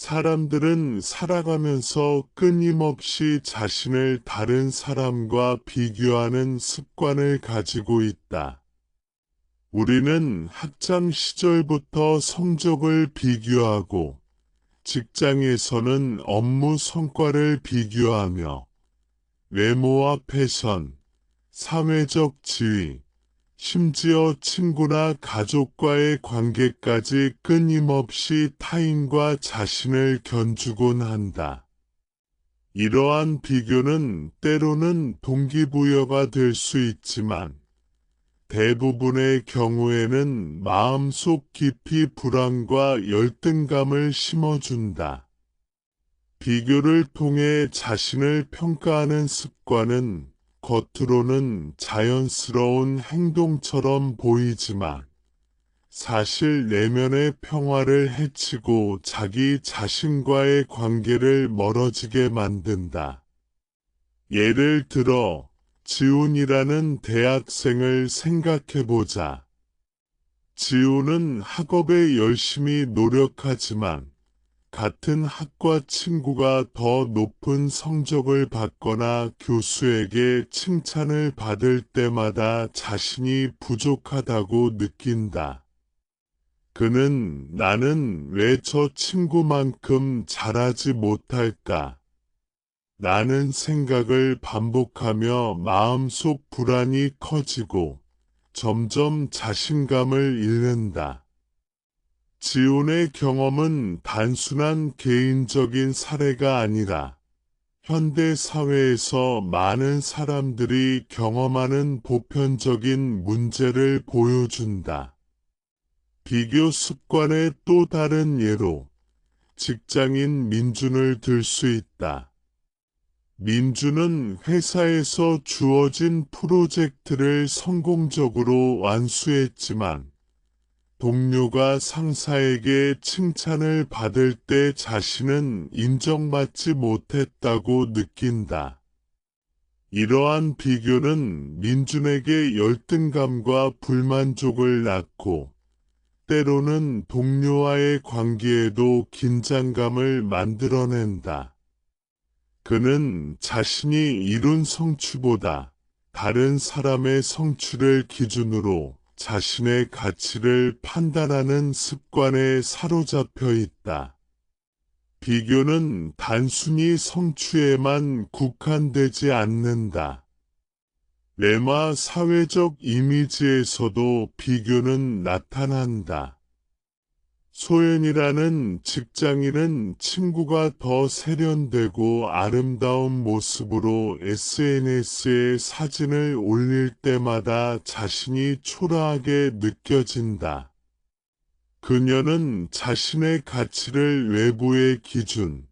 사람들은 살아가면서 끊임없이 자신을 다른 사람과 비교하는 습관을 가지고 있다. 우리는 학창 시절부터 성적을 비교하고, 직장에서는 업무 성과를 비교하며, 외모와 패션, 사회적 지위, 심지어 친구나 가족과의 관계까지 끊임없이 타인과 자신을 견주곤 한다. 이러한 비교는 때로는 동기부여가 될 수 있지만 대부분의 경우에는 마음속 깊이 불안과 열등감을 심어준다. 비교를 통해 자신을 평가하는 습관은 겉으로는 자연스러운 행동처럼 보이지만 사실 내면의 평화를 해치고 자기 자신과의 관계를 멀어지게 만든다. 예를 들어 지훈이라는 대학생을 생각해보자. 지훈은 학업에 열심히 노력하지만 같은 학과 친구가 더 높은 성적을 받거나 교수에게 칭찬을 받을 때마다 자신이 부족하다고 느낀다. 그는 나는 왜 저 친구만큼 잘하지 못할까? 라는 생각을 반복하며 마음속 불안이 커지고 점점 자신감을 잃는다. 지훈의 경험은 단순한 개인적인 사례가 아니라 현대 사회에서 많은 사람들이 경험하는 보편적인 문제를 보여준다. 비교 습관의 또 다른 예로 직장인 민준을 들 수 있다. 민준은 회사에서 주어진 프로젝트를 성공적으로 완수했지만 동료가 상사에게 칭찬을 받을 때 자신은 인정받지 못했다고 느낀다. 이러한 비교는 민준에게 열등감과 불만족을 낳고 때로는 동료와의 관계에도 긴장감을 만들어낸다. 그는 자신이 이룬 성취보다 다른 사람의 성취를 기준으로 자신의 가치를 판단하는 습관에 사로잡혀 있다. 비교는 단순히 성취에만 국한되지 않는다. 외마 사회적 이미지에서도 비교는 나타난다. 소연이라는 직장인은 친구가 더 세련되고 아름다운 모습으로 SNS에 사진을 올릴 때마다 자신이 초라하게 느껴진다. 그녀는 자신의 가치를 외부의 기준,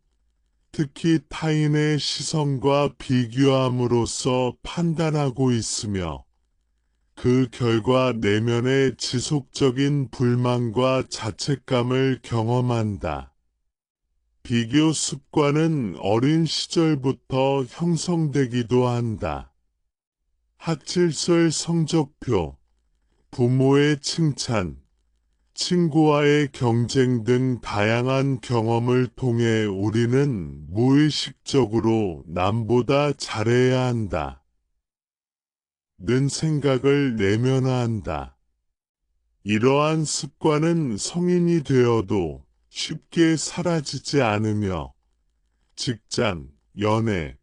특히 타인의 시선과 비교함으로써 판단하고 있으며 그 결과 내면의 지속적인 불만과 자책감을 경험한다. 비교 습관은 어린 시절부터 형성되기도 한다. 학칠설 성적표, 부모의 칭찬, 친구와의 경쟁 등 다양한 경험을 통해 우리는 무의식적으로 남보다 잘해야 한다 는 생각을 내면화한다. 이러한 습관은 성인이 되어도 쉽게 사라지지 않으며 직장, 연애,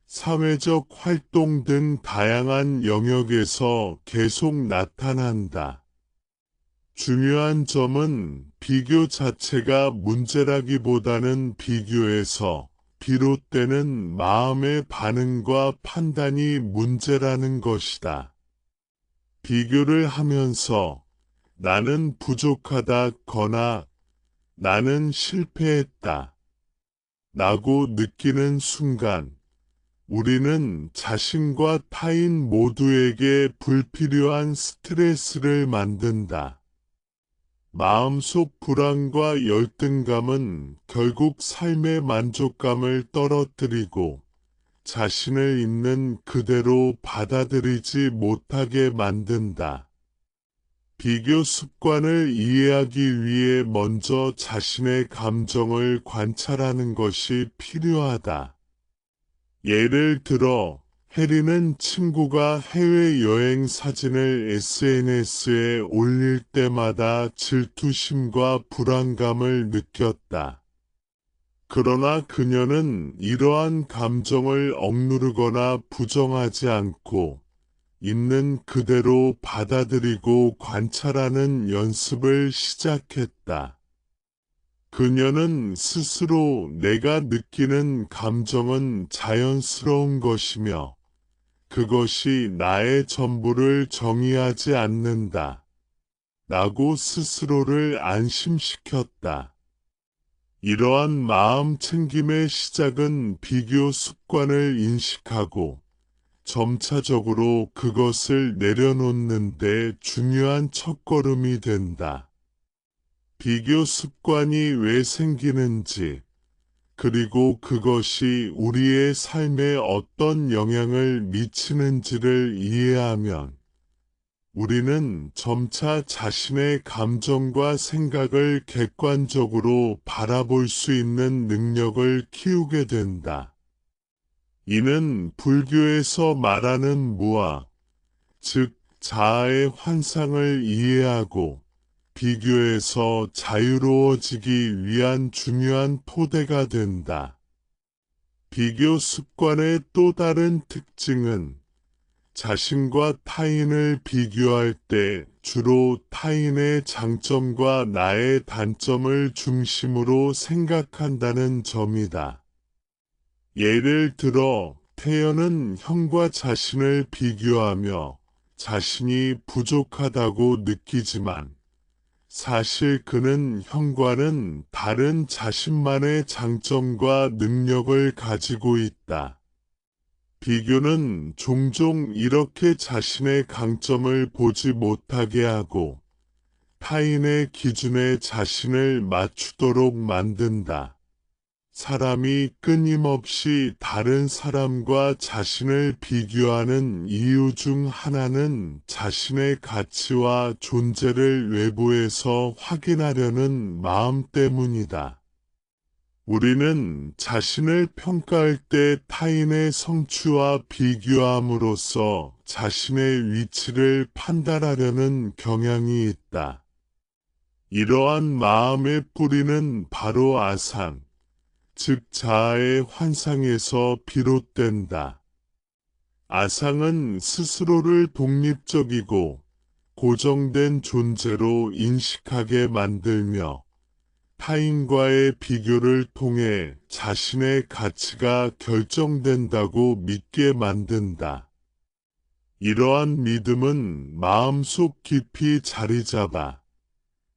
사회적 활동 등 다양한 영역에서 계속 나타난다. 중요한 점은 비교 자체가 문제라기보다는 비교에서 비롯되는 마음의 반응과 판단이 문제라는 것이다. 비교를 하면서 나는 부족하다거나 나는 실패했다 라고 느끼는 순간 우리는 자신과 타인 모두에게 불필요한 스트레스를 만든다. 마음속 불안과 열등감은 결국 삶의 만족감을 떨어뜨리고 자신을 있는 그대로 받아들이지 못하게 만든다. 비교 습관을 이해하기 위해 먼저 자신의 감정을 관찰하는 것이 필요하다. 예를 들어, 해리는 친구가 해외여행 사진을 SNS에 올릴 때마다 질투심과 불안감을 느꼈다. 그러나 그녀는 이러한 감정을 억누르거나 부정하지 않고 있는 그대로 받아들이고 관찰하는 연습을 시작했다. 그녀는 스스로 내가 느끼는 감정은 자연스러운 것이며 그것이 나의 전부를 정의하지 않는다. 라고 스스로를 안심시켰다. 이러한 마음 챙김의 시작은 비교 습관을 인식하고 점차적으로 그것을 내려놓는 데 중요한 첫걸음이 된다. 비교 습관이 왜 생기는지, 그리고 그것이 우리의 삶에 어떤 영향을 미치는지를 이해하면 우리는 점차 자신의 감정과 생각을 객관적으로 바라볼 수 있는 능력을 키우게 된다. 이는 불교에서 말하는 무아, 즉 자아의 환상을 이해하고 비교에서 자유로워지기 위한 중요한 토대가 된다. 비교 습관의 또 다른 특징은 자신과 타인을 비교할 때 주로 타인의 장점과 나의 단점을 중심으로 생각한다는 점이다. 예를 들어 태연은 형과 자신을 비교하며 자신이 부족하다고 느끼지만 사실 그는 형과는 다른 자신만의 장점과 능력을 가지고 있다. 비교는 종종 이렇게 자신의 강점을 보지 못하게 하고 타인의 기준에 자신을 맞추도록 만든다. 사람이 끊임없이 다른 사람과 자신을 비교하는 이유 중 하나는 자신의 가치와 존재를 외부에서 확인하려는 마음 때문이다. 우리는 자신을 평가할 때 타인의 성취와 비교함으로써 자신의 위치를 판단하려는 경향이 있다. 이러한 마음의 뿌리는 바로 아상, 즉 자아의 환상에서 비롯된다. 아상은 스스로를 독립적이고 고정된 존재로 인식하게 만들며 타인과의 비교를 통해 자신의 가치가 결정된다고 믿게 만든다. 이러한 믿음은 마음속 깊이 자리 잡아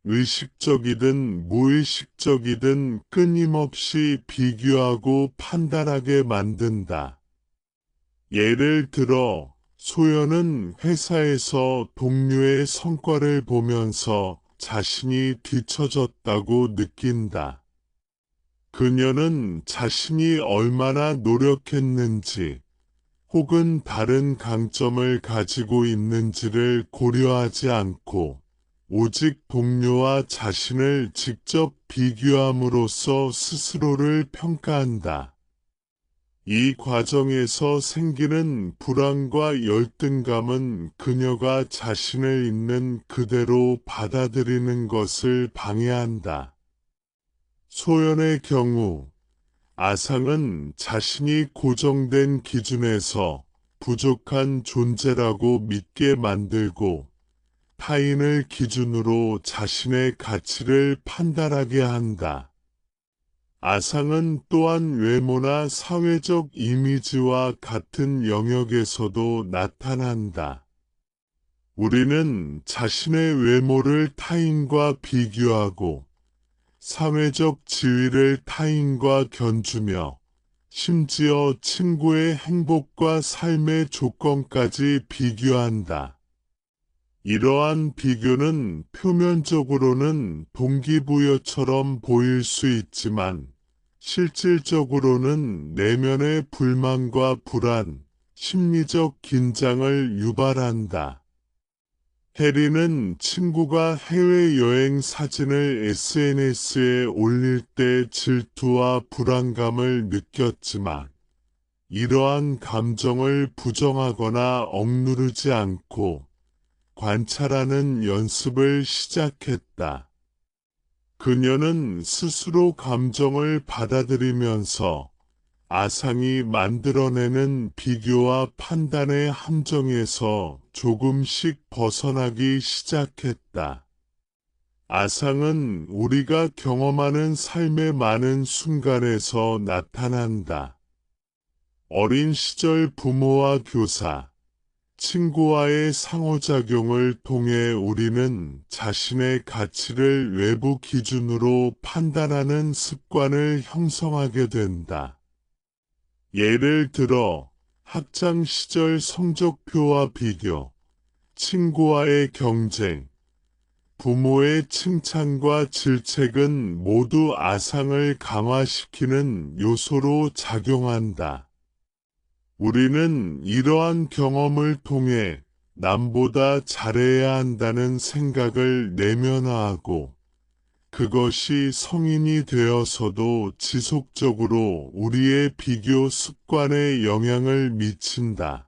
의식적이든 무의식적이든 끊임없이 비교하고 판단하게 만든다. 예를 들어 소연은 회사에서 동료의 성과를 보면서 자신이 뒤처졌다고 느낀다. 그녀는 자신이 얼마나 노력했는지 혹은 다른 강점을 가지고 있는지를 고려하지 않고 오직 동료와 자신을 직접 비교함으로써 스스로를 평가한다. 이 과정에서 생기는 불안과 열등감은 그녀가 자신을 있는 그대로 받아들이는 것을 방해한다. 소연의 경우 아상은 자신이 고정된 기준에서 부족한 존재라고 믿게 만들고 타인을 기준으로 자신의 가치를 판단하게 한다. 아상은 또한 외모나 사회적 이미지와 같은 영역에서도 나타난다. 우리는 자신의 외모를 타인과 비교하고 사회적 지위를 타인과 견주며 심지어 친구의 행복과 삶의 조건까지 비교한다. 이러한 비교는 표면적으로는 동기부여처럼 보일 수 있지만 실질적으로는 내면의 불만과 불안, 심리적 긴장을 유발한다. 해리는 친구가 해외여행 사진을 SNS에 올릴 때 질투와 불안감을 느꼈지만 이러한 감정을 부정하거나 억누르지 않고 관찰하는 연습을 시작했다. 그녀는 스스로 감정을 받아들이면서 아상이 만들어내는 비교와 판단의 함정에서 조금씩 벗어나기 시작했다. 아상은 우리가 경험하는 삶의 많은 순간에서 나타난다. 어린 시절 부모와 교사, 친구와의 상호작용을 통해 우리는 자신의 가치를 외부 기준으로 판단하는 습관을 형성하게 된다. 예를 들어 학창 시절 성적표와 비교, 친구와의 경쟁, 부모의 칭찬과 질책은 모두 아상을 강화시키는 요소로 작용한다. 우리는 이러한 경험을 통해 남보다 잘해야 한다는 생각을 내면화하고 그것이 성인이 되어서도 지속적으로 우리의 비교 습관에 영향을 미친다.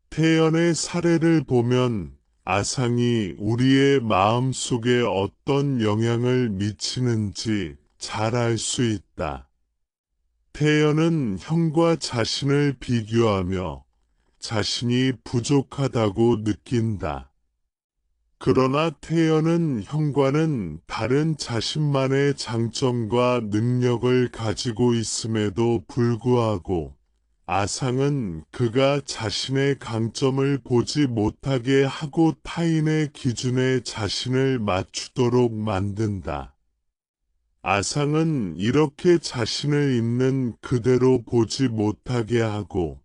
태연의 사례를 보면 아상이 우리의 마음 속에 어떤 영향을 미치는지 잘 알 수 있다. 태연은 형과 자신을 비교하며 자신이 부족하다고 느낀다. 그러나 태연은 형과는 다른 자신만의 장점과 능력을 가지고 있음에도 불구하고 아상은 그가 자신의 강점을 보지 못하게 하고 타인의 기준에 자신을 맞추도록 만든다. 아상은 이렇게 자신을 있는 그대로 보지 못하게 하고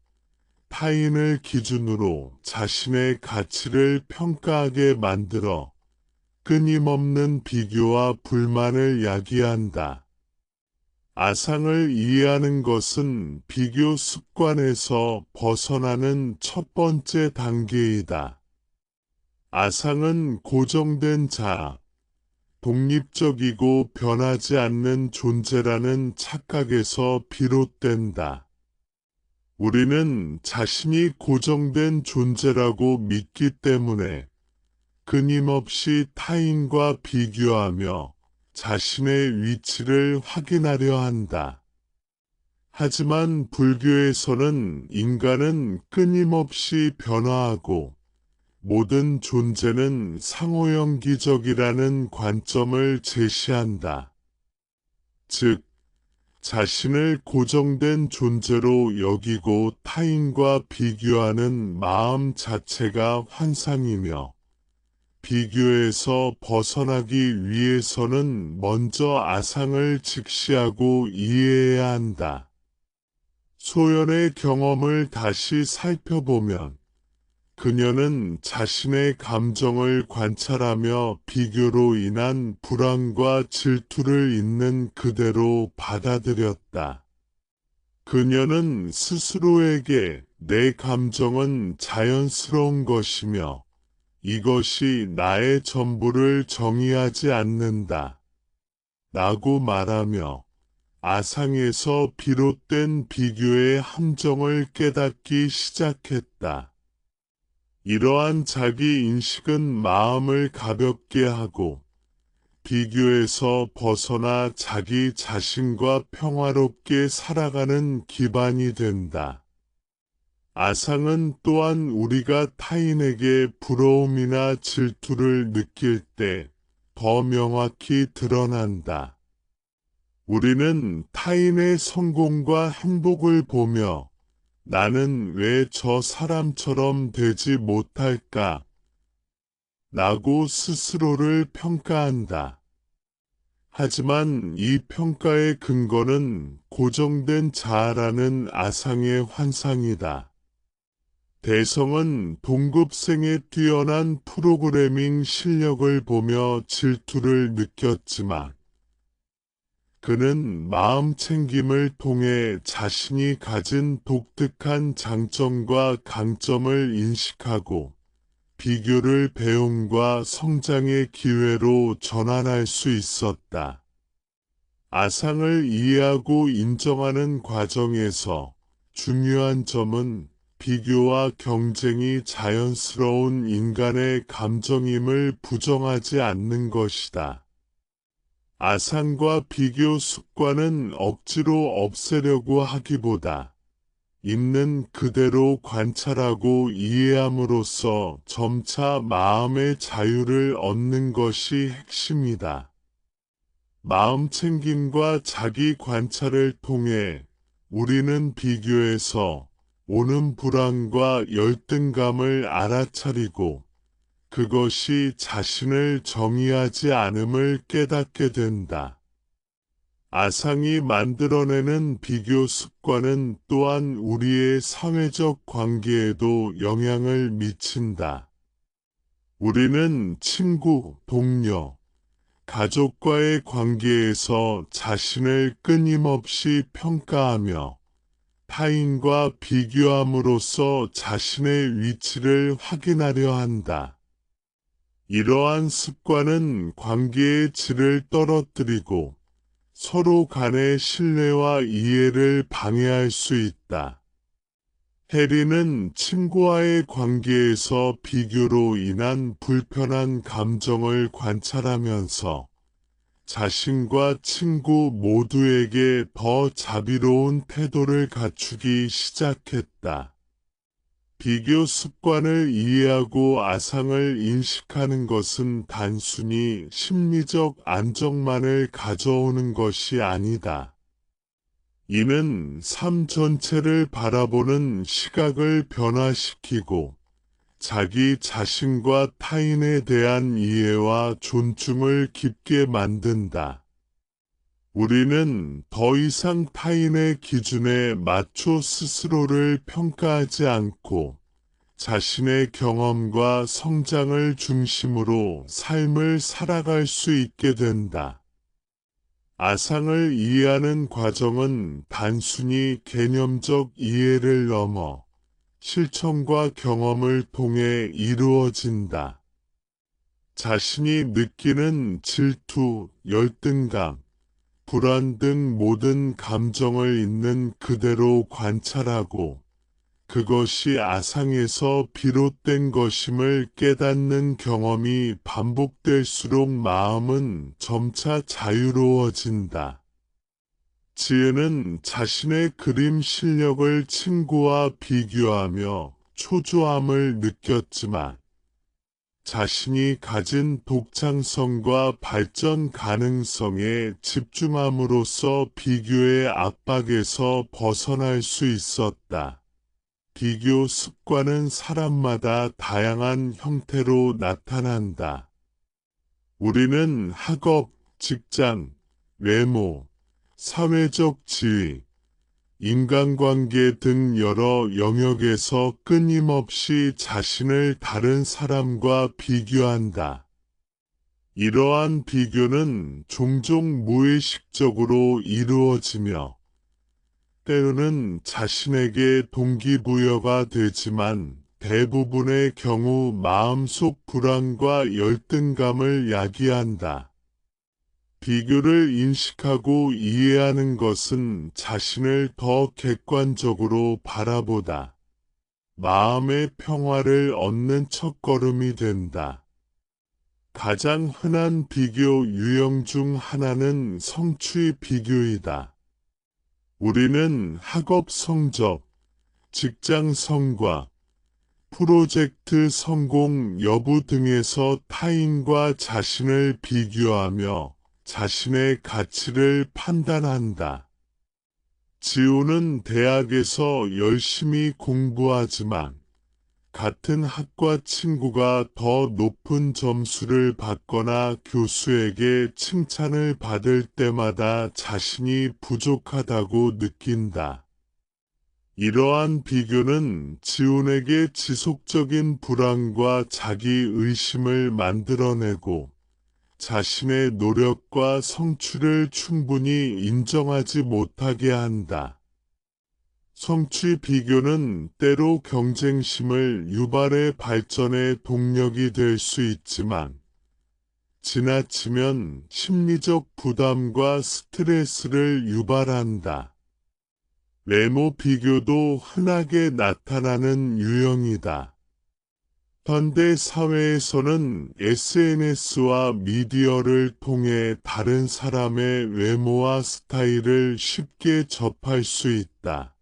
타인을 기준으로 자신의 가치를 평가하게 만들어 끊임없는 비교와 불만을 야기한다. 아상을 이해하는 것은 비교 습관에서 벗어나는 첫 번째 단계이다. 아상은 고정된 자아, 독립적이고 변하지 않는 존재라는 착각에서 비롯된다. 우리는 자신이 고정된 존재라고 믿기 때문에 끊임없이 타인과 비교하며 자신의 위치를 확인하려 한다. 하지만 불교에서는 인간은 끊임없이 변화하고 모든 존재는 상호연기적이라는 관점을 제시한다. 즉, 자신을 고정된 존재로 여기고 타인과 비교하는 마음 자체가 환상이며 비교에서 벗어나기 위해서는 먼저 아상을 직시하고 이해해야 한다. 소연의 경험을 다시 살펴보면 그녀는 자신의 감정을 관찰하며 비교로 인한 불안과 질투를 있는 그대로 받아들였다. 그녀는 스스로에게 내 감정은 자연스러운 것이며 이것이 나의 전부를 정의하지 않는다. 라고 말하며 아상에서 비롯된 비교의 함정을 깨닫기 시작했다. 이러한 자기 인식은 마음을 가볍게 하고 비교에서 벗어나 자기 자신과 평화롭게 살아가는 기반이 된다. 아상은 또한 우리가 타인에게 부러움이나 질투를 느낄 때 더 명확히 드러난다. 우리는 타인의 성공과 행복을 보며 나는 왜 저 사람처럼 되지 못할까? 라고 스스로를 평가한다. 하지만 이 평가의 근거는 고정된 자아라는 아상의 환상이다. 대성은 동급생의 뛰어난 프로그래밍 실력을 보며 질투를 느꼈지만 그는 마음 챙김을 통해 자신이 가진 독특한 장점과 강점을 인식하고 비교를 배움과 성장의 기회로 전환할 수 있었다. 아상을 이해하고 인정하는 과정에서 중요한 점은 비교와 경쟁이 자연스러운 인간의 감정임을 부정하지 않는 것이다. 아상과 비교 습관은 억지로 없애려고 하기보다 있는 그대로 관찰하고 이해함으로써 점차 마음의 자유를 얻는 것이 핵심이다. 마음 챙김과 자기 관찰을 통해 우리는 비교에서 오는 불안과 열등감을 알아차리고 그것이 자신을 정의하지 않음을 깨닫게 된다. 아상이 만들어내는 비교 습관은 또한 우리의 사회적 관계에도 영향을 미친다. 우리는 친구, 동료, 가족과의 관계에서 자신을 끊임없이 평가하며 타인과 비교함으로써 자신의 위치를 확인하려 한다. 이러한 습관은 관계의 질을 떨어뜨리고 서로 간의 신뢰와 이해를 방해할 수 있다. 해리는 친구와의 관계에서 비교로 인한 불편한 감정을 관찰하면서 자신과 친구 모두에게 더 자비로운 태도를 갖추기 시작했다. 비교 습관을 이해하고 아상을 인식하는 것은 단순히 심리적 안정만을 가져오는 것이 아니다. 이는 삶 전체를 바라보는 시각을 변화시키고 자기 자신과 타인에 대한 이해와 존중을 깊게 만든다. 우리는 더 이상 타인의 기준에 맞춰 스스로를 평가하지 않고 자신의 경험과 성장을 중심으로 삶을 살아갈 수 있게 된다. 아상을 이해하는 과정은 단순히 개념적 이해를 넘어 실천과 경험을 통해 이루어진다. 자신이 느끼는 질투, 열등감, 불안 등 모든 감정을 있는 그대로 관찰하고 그것이 아상에서 비롯된 것임을 깨닫는 경험이 반복될수록 마음은 점차 자유로워진다. 지혜는 자신의 그림 실력을 친구와 비교하며 초조함을 느꼈지만 자신이 가진 독창성과 발전 가능성에 집중함으로써 비교의 압박에서 벗어날 수 있었다. 비교 습관은 사람마다 다양한 형태로 나타난다. 우리는 학업, 직장, 외모, 사회적 지위, 인간관계 등 여러 영역에서 끊임없이 자신을 다른 사람과 비교한다. 이러한 비교는 종종 무의식적으로 이루어지며 때로는 자신에게 동기부여가 되지만 대부분의 경우 마음속 불안과 열등감을 야기한다. 비교를 인식하고 이해하는 것은 자신을 더 객관적으로 바라보다 마음의 평화를 얻는 첫걸음이 된다. 가장 흔한 비교 유형 중 하나는 성취 비교이다. 우리는 학업 성적, 직장 성과, 프로젝트 성공 여부 등에서 타인과 자신을 비교하며 자신의 가치를 판단한다. 지우는 대학에서 열심히 공부하지만 같은 학과 친구가 더 높은 점수를 받거나 교수에게 칭찬을 받을 때마다 자신이 부족하다고 느낀다. 이러한 비교는 지훈에게 지속적인 불안과 자기 의심을 만들어내고 자신의 노력과 성취를 충분히 인정하지 못하게 한다. 성취 비교는 때로 경쟁심을 유발해 발전의 동력이 될 수 있지만, 지나치면 심리적 부담과 스트레스를 유발한다. 외모 비교도 흔하게 나타나는 유형이다. 현대 사회에서는 SNS와 미디어를 통해 다른 사람의 외모와 스타일을 쉽게 접할 수 있다.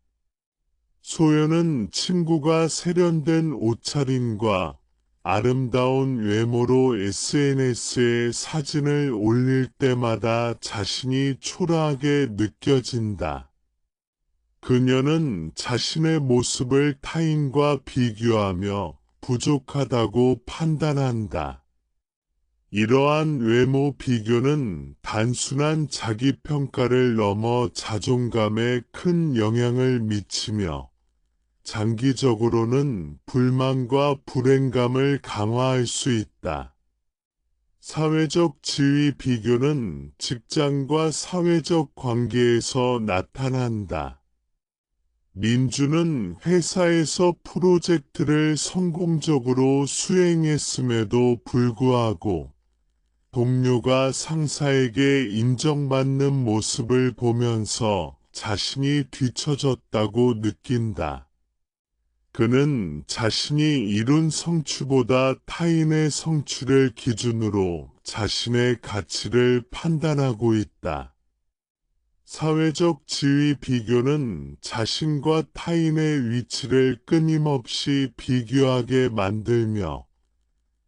소연은 친구가 세련된 옷차림과 아름다운 외모로 SNS에 사진을 올릴 때마다 자신이 초라하게 느껴진다. 그녀는 자신의 모습을 타인과 비교하며 부족하다고 판단한다. 이러한 외모 비교는 단순한 자기평가를 넘어 자존감에 큰 영향을 미치며 장기적으로는 불만과 불행감을 강화할 수 있다. 사회적 지위 비교는 직장과 사회적 관계에서 나타난다. 민주는 회사에서 프로젝트를 성공적으로 수행했음에도 불구하고 동료가 상사에게 인정받는 모습을 보면서 자신이 뒤처졌다고 느낀다. 그는 자신이 이룬 성취보다 타인의 성취를 기준으로 자신의 가치를 판단하고 있다. 사회적 지위 비교는 자신과 타인의 위치를 끊임없이 비교하게 만들며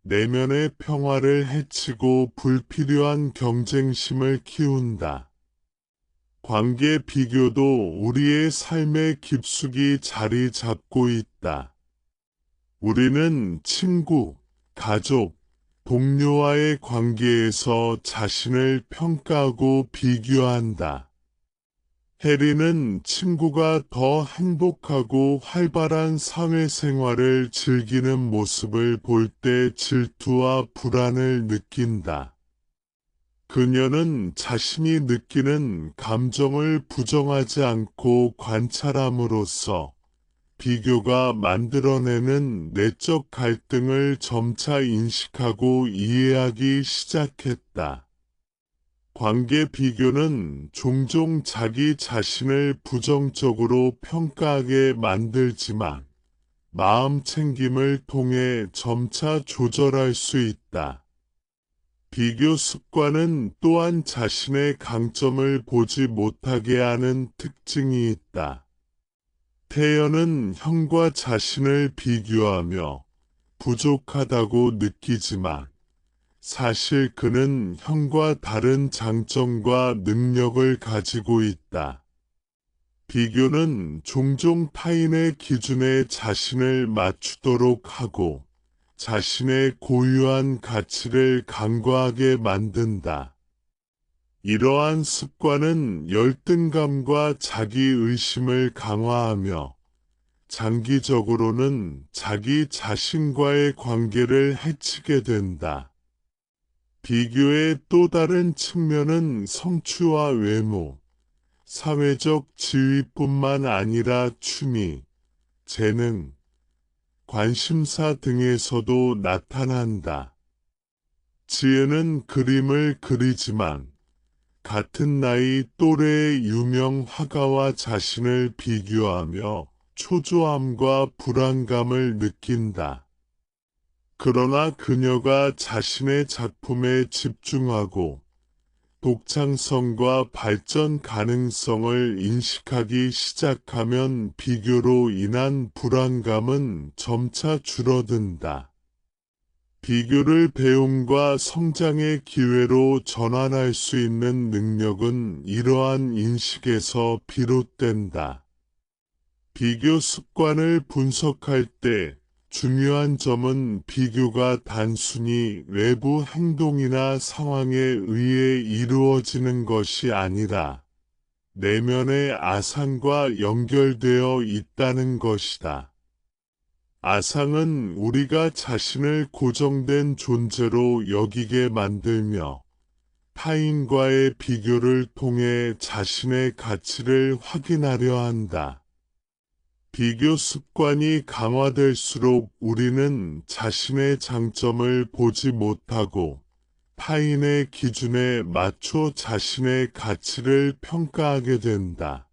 내면의 평화를 해치고 불필요한 경쟁심을 키운다. 관계 비교도 우리의 삶에 깊숙이 자리 잡고 있다. 우리는 친구, 가족, 동료와의 관계에서 자신을 평가하고 비교한다. 해리는 친구가 더 행복하고 활발한 사회생활을 즐기는 모습을 볼 때 질투와 불안을 느낀다. 그녀는 자신이 느끼는 감정을 부정하지 않고 관찰함으로써 비교가 만들어내는 내적 갈등을 점차 인식하고 이해하기 시작했다. 관계 비교는 종종 자기 자신을 부정적으로 평가하게 만들지만 마음 챙김을 통해 점차 조절할 수 있다. 비교 습관은 또한 자신의 강점을 보지 못하게 하는 특징이 있다. 태연은 형과 자신을 비교하며 부족하다고 느끼지만 사실 그는 형과 다른 장점과 능력을 가지고 있다. 비교는 종종 타인의 기준에 자신을 맞추도록 하고 자신의 고유한 가치를 간과하게 만든다. 이러한 습관은 열등감과 자기의심을 강화하며 장기적으로는 자기 자신과의 관계를 해치게 된다. 비교의 또 다른 측면은 성취와 외모, 사회적 지위뿐만 아니라 취미, 재능, 관심사 등에서도 나타난다. 지혜는 그림을 그리지만 같은 나이 또래의 유명 화가와 자신을 비교하며 초조함과 불안감을 느낀다. 그러나 그녀가 자신의 작품에 집중하고 독창성과 발전 가능성을 인식하기 시작하면 비교로 인한 불안감은 점차 줄어든다. 비교를 배움과 성장의 기회로 전환할 수 있는 능력은 이러한 인식에서 비롯된다. 비교 습관을 분석할 때 중요한 점은 비교가 단순히 외부 행동이나 상황에 의해 이루어지는 것이 아니라 내면의 아상과 연결되어 있다는 것이다. 아상은 우리가 자신을 고정된 존재로 여기게 만들며 타인과의 비교를 통해 자신의 가치를 확인하려 한다. 비교 습관이 강화될수록 우리는 자신의 장점을 보지 못하고 타인의 기준에 맞춰 자신의 가치를 평가하게 된다.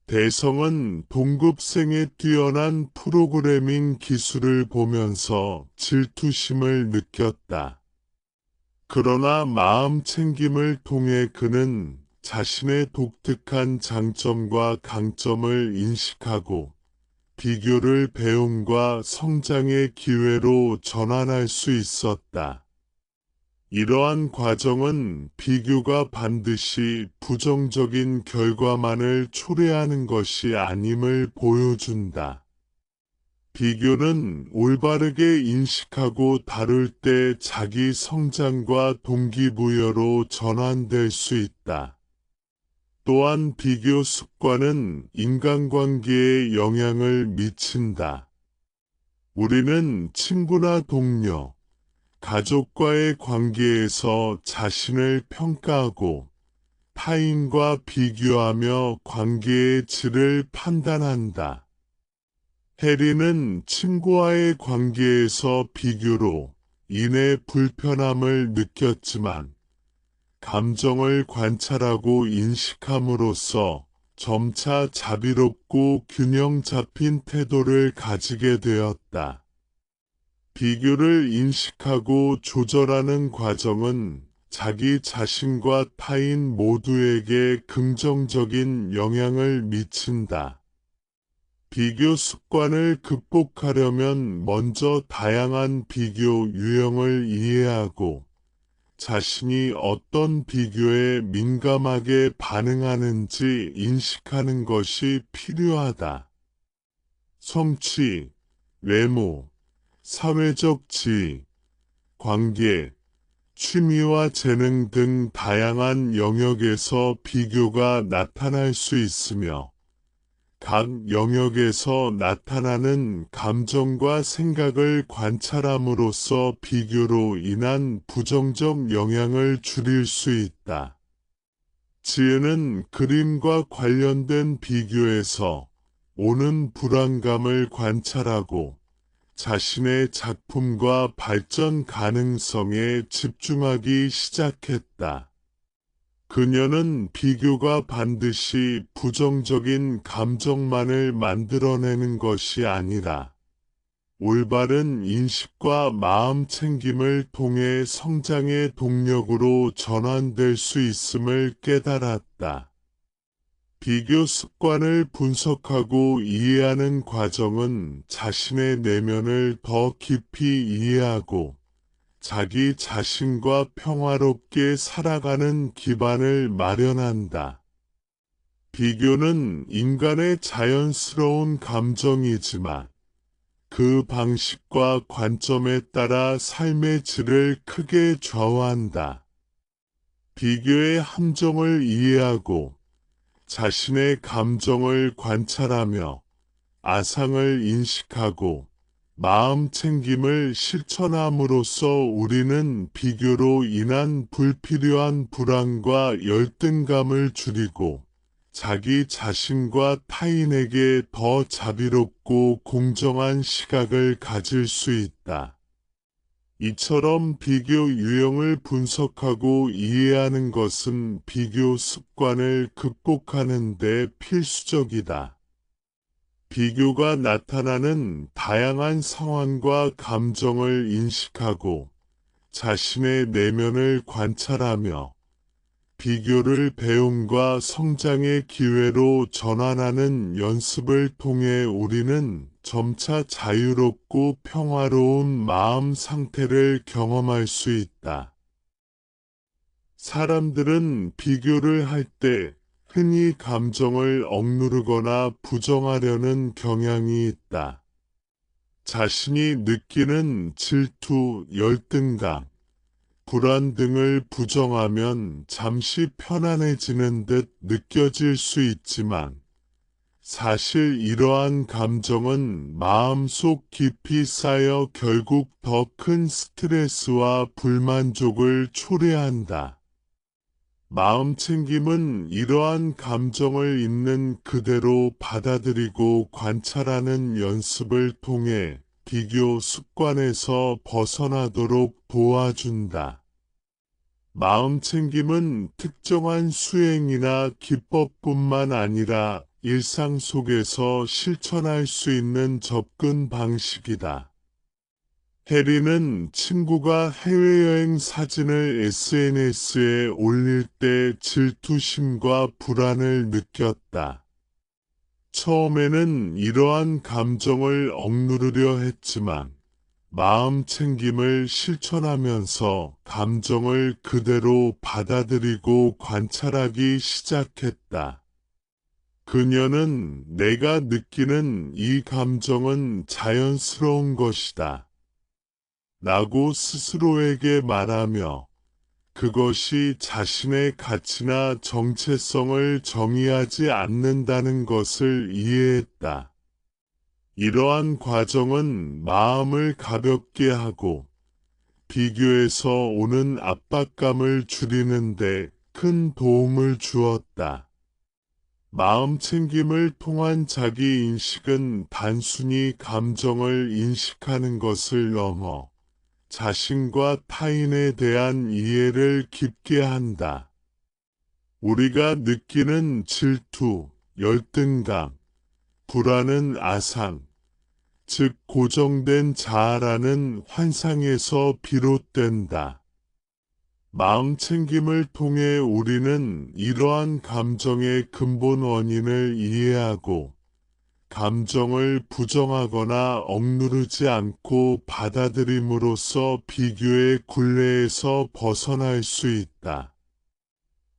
대성은 동급생의 뛰어난 프로그래밍 기술을 보면서 질투심을 느꼈다. 그러나 마음 챙김을 통해 그는 자신의 독특한 장점과 강점을 인식하고 비교를 배움과 성장의 기회로 전환할 수 있었다. 이러한 과정은 비교가 반드시 부정적인 결과만을 초래하는 것이 아님을 보여준다. 비교는 올바르게 인식하고 다룰 때 자기 성장과 동기부여로 전환될 수 있다. 또한 비교 습관은 인간관계에 영향을 미친다. 우리는 친구나 동료, 가족과의 관계에서 자신을 평가하고 타인과 비교하며 관계의 질을 판단한다. 해리는 친구와의 관계에서 비교로 인해 불편함을 느꼈지만 감정을 관찰하고 인식함으로써 점차 자비롭고 균형 잡힌 태도를 가지게 되었다. 비교를 인식하고 조절하는 과정은 자기 자신과 타인 모두에게 긍정적인 영향을 미친다. 비교 습관을 극복하려면 먼저 다양한 비교 유형을 이해하고 자신이 어떤 비교에 민감하게 반응하는지 인식하는 것이 필요하다. 성취, 외모, 사회적 지위, 관계, 취미와 재능 등 다양한 영역에서 비교가 나타날 수 있으며 각 영역에서 나타나는 감정과 생각을 관찰함으로써 비교로 인한 부정적 영향을 줄일 수 있다. 지혜는 그림과 관련된 비교에서 오는 불안감을 관찰하고 자신의 작품과 발전 가능성에 집중하기 시작했다. 그녀는 비교가 반드시 부정적인 감정만을 만들어내는 것이 아니라 올바른 인식과 마음 챙김을 통해 성장의 동력으로 전환될 수 있음을 깨달았다. 비교 습관을 분석하고 이해하는 과정은 자신의 내면을 더 깊이 이해하고 자기 자신과 평화롭게 살아가는 기반을 마련한다. 비교는 인간의 자연스러운 감정이지만 그 방식과 관점에 따라 삶의 질을 크게 좌우한다. 비교의 함정을 이해하고 자신의 감정을 관찰하며 아상을 인식하고 마음 챙김을 실천함으로써 우리는 비교로 인한 불필요한 불안과 열등감을 줄이고 자기 자신과 타인에게 더 자비롭고 공정한 시각을 가질 수 있다. 이처럼 비교 유형을 분석하고 이해하는 것은 비교 습관을 극복하는 데 필수적이다. 비교가 나타나는 다양한 상황과 감정을 인식하고 자신의 내면을 관찰하며 비교를 배움과 성장의 기회로 전환하는 연습을 통해 우리는 점차 자유롭고 평화로운 마음 상태를 경험할 수 있다. 사람들은 비교를 할 때 흔히 감정을 억누르거나 부정하려는 경향이 있다. 자신이 느끼는 질투, 열등감, 불안 등을 부정하면 잠시 편안해지는 듯 느껴질 수 있지만 사실 이러한 감정은 마음속 깊이 쌓여 결국 더 큰 스트레스와 불만족을 초래한다. 마음챙김은 이러한 감정을 있는 그대로 받아들이고 관찰하는 연습을 통해 비교 습관에서 벗어나도록 도와준다. 마음챙김은 특정한 수행이나 기법뿐만 아니라 일상 속에서 실천할 수 있는 접근 방식이다. 해리는 친구가 해외여행 사진을 SNS에 올릴 때 질투심과 불안을 느꼈다. 처음에는 이러한 감정을 억누르려 했지만 마음챙김을 실천하면서 감정을 그대로 받아들이고 관찰하기 시작했다. 그녀는 내가 느끼는 이 감정은 자연스러운 것이다 라고 스스로에게 말하며 그것이 자신의 가치나 정체성을 정의하지 않는다는 것을 이해했다. 이러한 과정은 마음을 가볍게 하고 비교에서 오는 압박감을 줄이는 데 큰 도움을 주었다. 마음챙김을 통한 자기인식은 단순히 감정을 인식하는 것을 넘어 자신과 타인에 대한 이해를 깊게 한다. 우리가 느끼는 질투, 열등감, 불안은 아상, 즉 고정된 자아라는 환상에서 비롯된다. 마음챙김을 통해 우리는 이러한 감정의 근본 원인을 이해하고 감정을 부정하거나 억누르지 않고 받아들임으로써 비교의 굴레에서 벗어날 수 있다.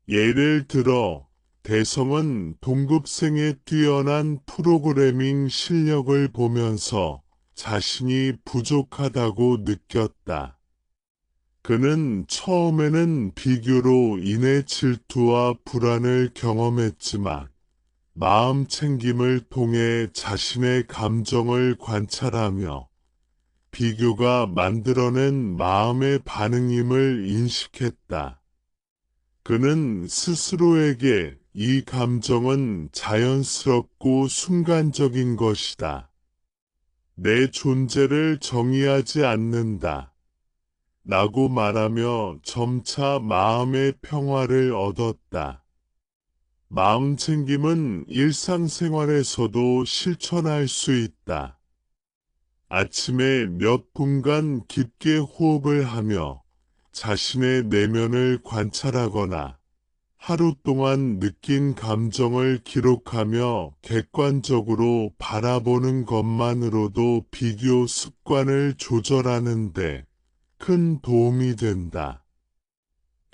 예를 들어, 대성은 동급생의 뛰어난 프로그래밍 실력을 보면서 자신이 부족하다고 느꼈다. 그는 처음에는 비교로 인해 질투와 불안을 경험했지만 마음챙김을 통해 자신의 감정을 관찰하며 비교가 만들어낸 마음의 반응임을 인식했다. 그는 스스로에게 이 감정은 자연스럽고 순간적인 것이다. 내 존재를 정의하지 않는다. 라고 말하며 점차 마음의 평화를 얻었다. 마음챙김은 일상생활에서도 실천할 수 있다. 아침에 몇 분간 깊게 호흡을 하며 자신의 내면을 관찰하거나 하루 동안 느낀 감정을 기록하며 객관적으로 바라보는 것만으로도 비교 습관을 조절하는 데 큰 도움이 된다.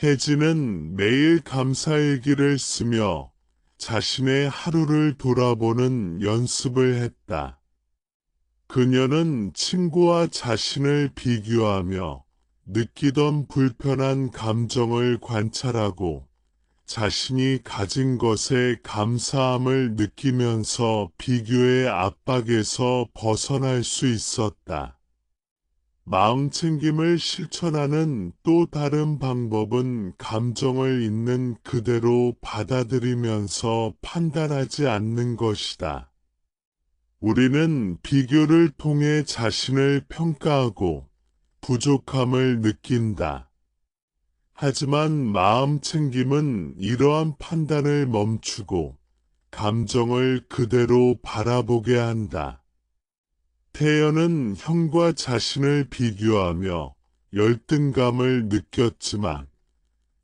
혜진은 매일 감사일기를 쓰며 자신의 하루를 돌아보는 연습을 했다. 그녀는 친구와 자신을 비교하며 느끼던 불편한 감정을 관찰하고 자신이 가진 것에 감사함을 느끼면서 비교의 압박에서 벗어날 수 있었다. 마음챙김을 실천하는 또 다른 방법은 감정을 있는 그대로 받아들이면서 판단하지 않는 것이다. 우리는 비교를 통해 자신을 평가하고 부족함을 느낀다. 하지만 마음챙김은 이러한 판단을 멈추고 감정을 그대로 바라보게 한다. 태연은 형과 자신을 비교하며 열등감을 느꼈지만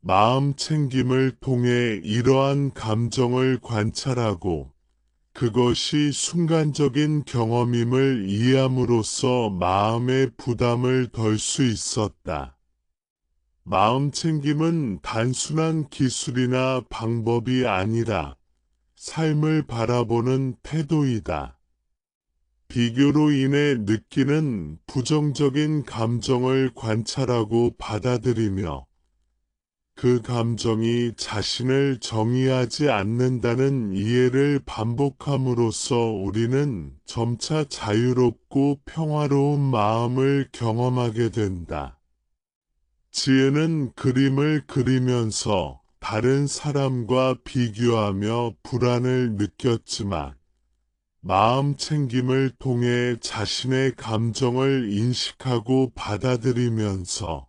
마음챙김을 통해 이러한 감정을 관찰하고 그것이 순간적인 경험임을 이해함으로써 마음의 부담을 덜 수 있었다. 마음챙김은 단순한 기술이나 방법이 아니라 삶을 바라보는 태도이다. 비교로 인해 느끼는 부정적인 감정을 관찰하고 받아들이며 그 감정이 자신을 정의하지 않는다는 이해를 반복함으로써 우리는 점차 자유롭고 평화로운 마음을 경험하게 된다. 지혜는 그림을 그리면서 다른 사람과 비교하며 불안을 느꼈지만 마음 챙김을 통해 자신의 감정을 인식하고 받아들이면서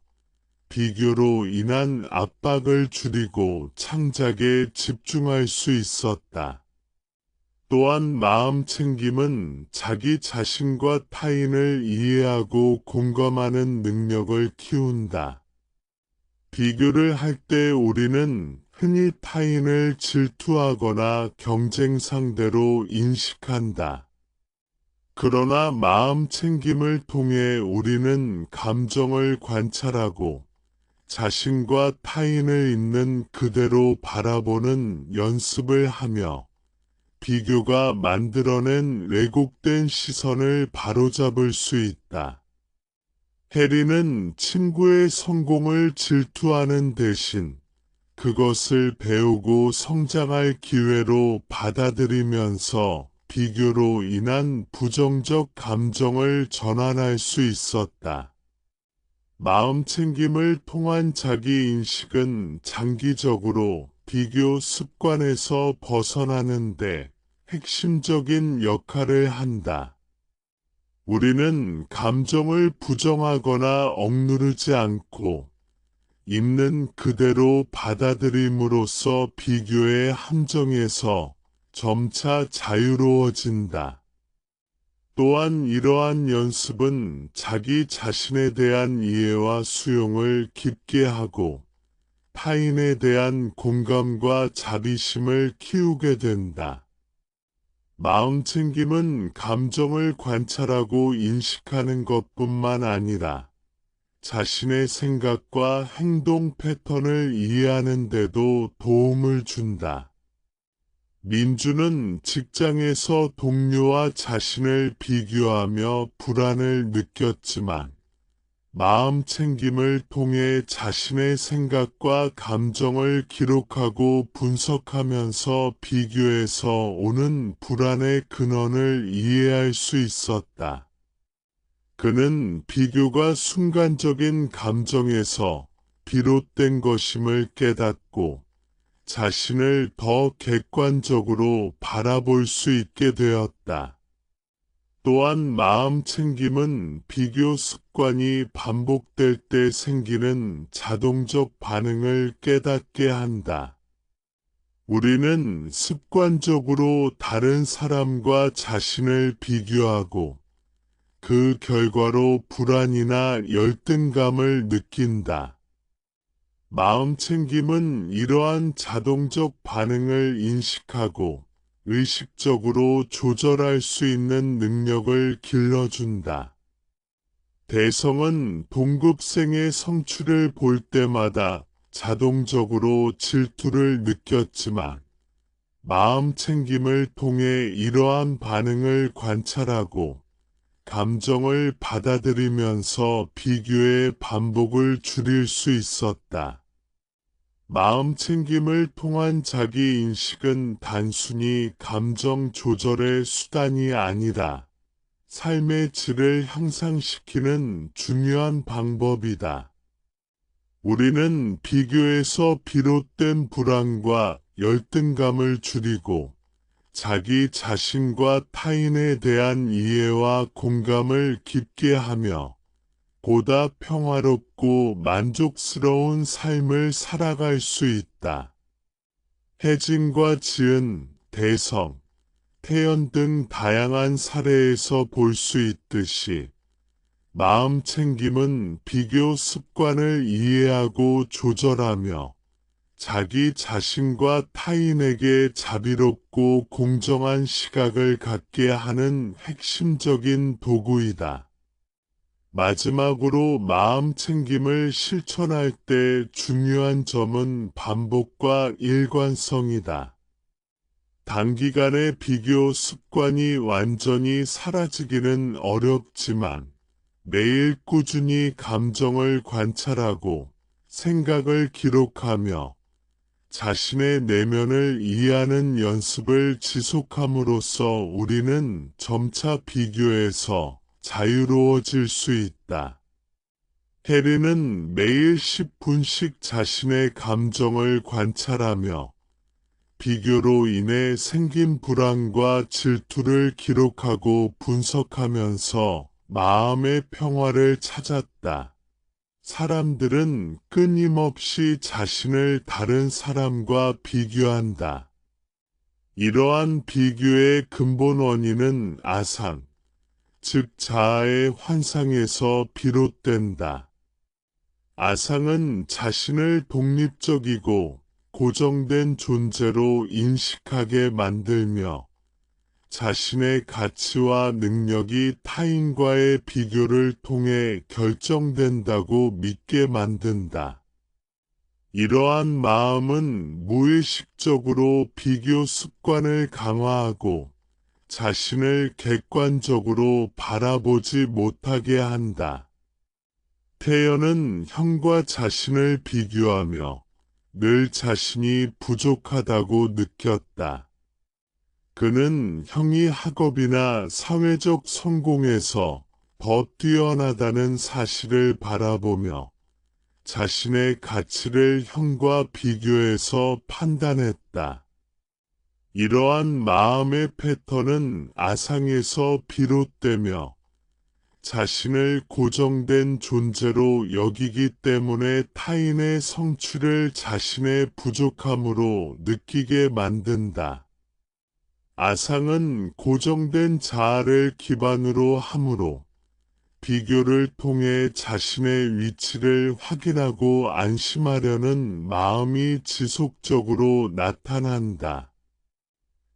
비교로 인한 압박을 줄이고 창작에 집중할 수 있었다. 또한 마음 챙김은 자기 자신과 타인을 이해하고 공감하는 능력을 키운다. 비교를 할 때 우리는 흔히 타인을 질투하거나 경쟁 상대로 인식한다. 그러나 마음 챙김을 통해 우리는 감정을 관찰하고 자신과 타인을 있는 그대로 바라보는 연습을 하며 비교가 만들어낸 왜곡된 시선을 바로잡을 수 있다. 해리는 친구의 성공을 질투하는 대신 그것을 배우고 성장할 기회로 받아들이면서 비교로 인한 부정적 감정을 전환할 수 있었다. 마음 챙김을 통한 자기 인식은 장기적으로 비교 습관에서 벗어나는데 핵심적인 역할을 한다. 우리는 감정을 부정하거나 억누르지 않고 있는 그대로 받아들임으로써 비교의 함정에서 점차 자유로워진다. 또한 이러한 연습은 자기 자신에 대한 이해와 수용을 깊게 하고 타인에 대한 공감과 자비심을 키우게 된다. 마음 챙김은 감정을 관찰하고 인식하는 것뿐만 아니라 자신의 생각과 행동 패턴을 이해하는 데도 도움을 준다. 민주는 직장에서 동료와 자신을 비교하며 불안을 느꼈지만 마음 챙김을 통해 자신의 생각과 감정을 기록하고 분석하면서 비교에서 오는 불안의 근원을 이해할 수 있었다. 그는 비교가 순간적인 감정에서 비롯된 것임을 깨닫고 자신을 더 객관적으로 바라볼 수 있게 되었다. 또한 마음 챙김은 비교 습관이 반복될 때 생기는 자동적 반응을 깨닫게 한다. 우리는 습관적으로 다른 사람과 자신을 비교하고 그 결과로 불안이나 열등감을 느낀다. 마음 챙김은 이러한 자동적 반응을 인식하고 의식적으로 조절할 수 있는 능력을 길러준다. 대성은 동급생의 성취를 볼 때마다 자동적으로 질투를 느꼈지만 마음 챙김을 통해 이러한 반응을 관찰하고 감정을 받아들이면서 비교의 반복을 줄일 수 있었다. 마음 챙김을 통한 자기 인식은 단순히 감정 조절의 수단이 아니라 삶의 질을 향상시키는 중요한 방법이다. 우리는 비교에서 비롯된 불안과 열등감을 줄이고 자기 자신과 타인에 대한 이해와 공감을 깊게 하며 보다 평화롭고 만족스러운 삶을 살아갈 수 있다. 혜진과 지은, 대성, 태연 등 다양한 사례에서 볼 수 있듯이 마음 챙김은 비교 습관을 이해하고 조절하며 자기 자신과 타인에게 자비롭고 공정한 시각을 갖게 하는 핵심적인 도구이다. 마지막으로 마음 챙김을 실천할 때 중요한 점은 반복과 일관성이다. 단기간에 비교 습관이 완전히 사라지기는 어렵지만 매일 꾸준히 감정을 관찰하고 생각을 기록하며 자신의 내면을 이해하는 연습을 지속함으로써 우리는 점차 비교에서 자유로워질 수 있다. 해리는 매일 10분씩 자신의 감정을 관찰하며 비교로 인해 생긴 불안과 질투를 기록하고 분석하면서 마음의 평화를 찾았다. 사람들은 끊임없이 자신을 다른 사람과 비교한다. 이러한 비교의 근본 원인은 아상, 즉 자아의 환상에서 비롯된다. 아상은 자신을 독립적이고 고정된 존재로 인식하게 만들며 자신의 가치와 능력이 타인과의 비교를 통해 결정된다고 믿게 만든다. 이러한 마음은 무의식적으로 비교 습관을 강화하고 자신을 객관적으로 바라보지 못하게 한다. 태연은 형과 자신을 비교하며 늘 자신이 부족하다고 느꼈다. 그는 형이 학업이나 사회적 성공에서 더 뛰어나다는 사실을 바라보며 자신의 가치를 형과 비교해서 판단했다. 이러한 마음의 패턴은 아상에서 비롯되며 자신을 고정된 존재로 여기기 때문에 타인의 성취를 자신의 부족함으로 느끼게 만든다. 아상은 고정된 자아를 기반으로 하므로 비교를 통해 자신의 위치를 확인하고 안심하려는 마음이 지속적으로 나타난다.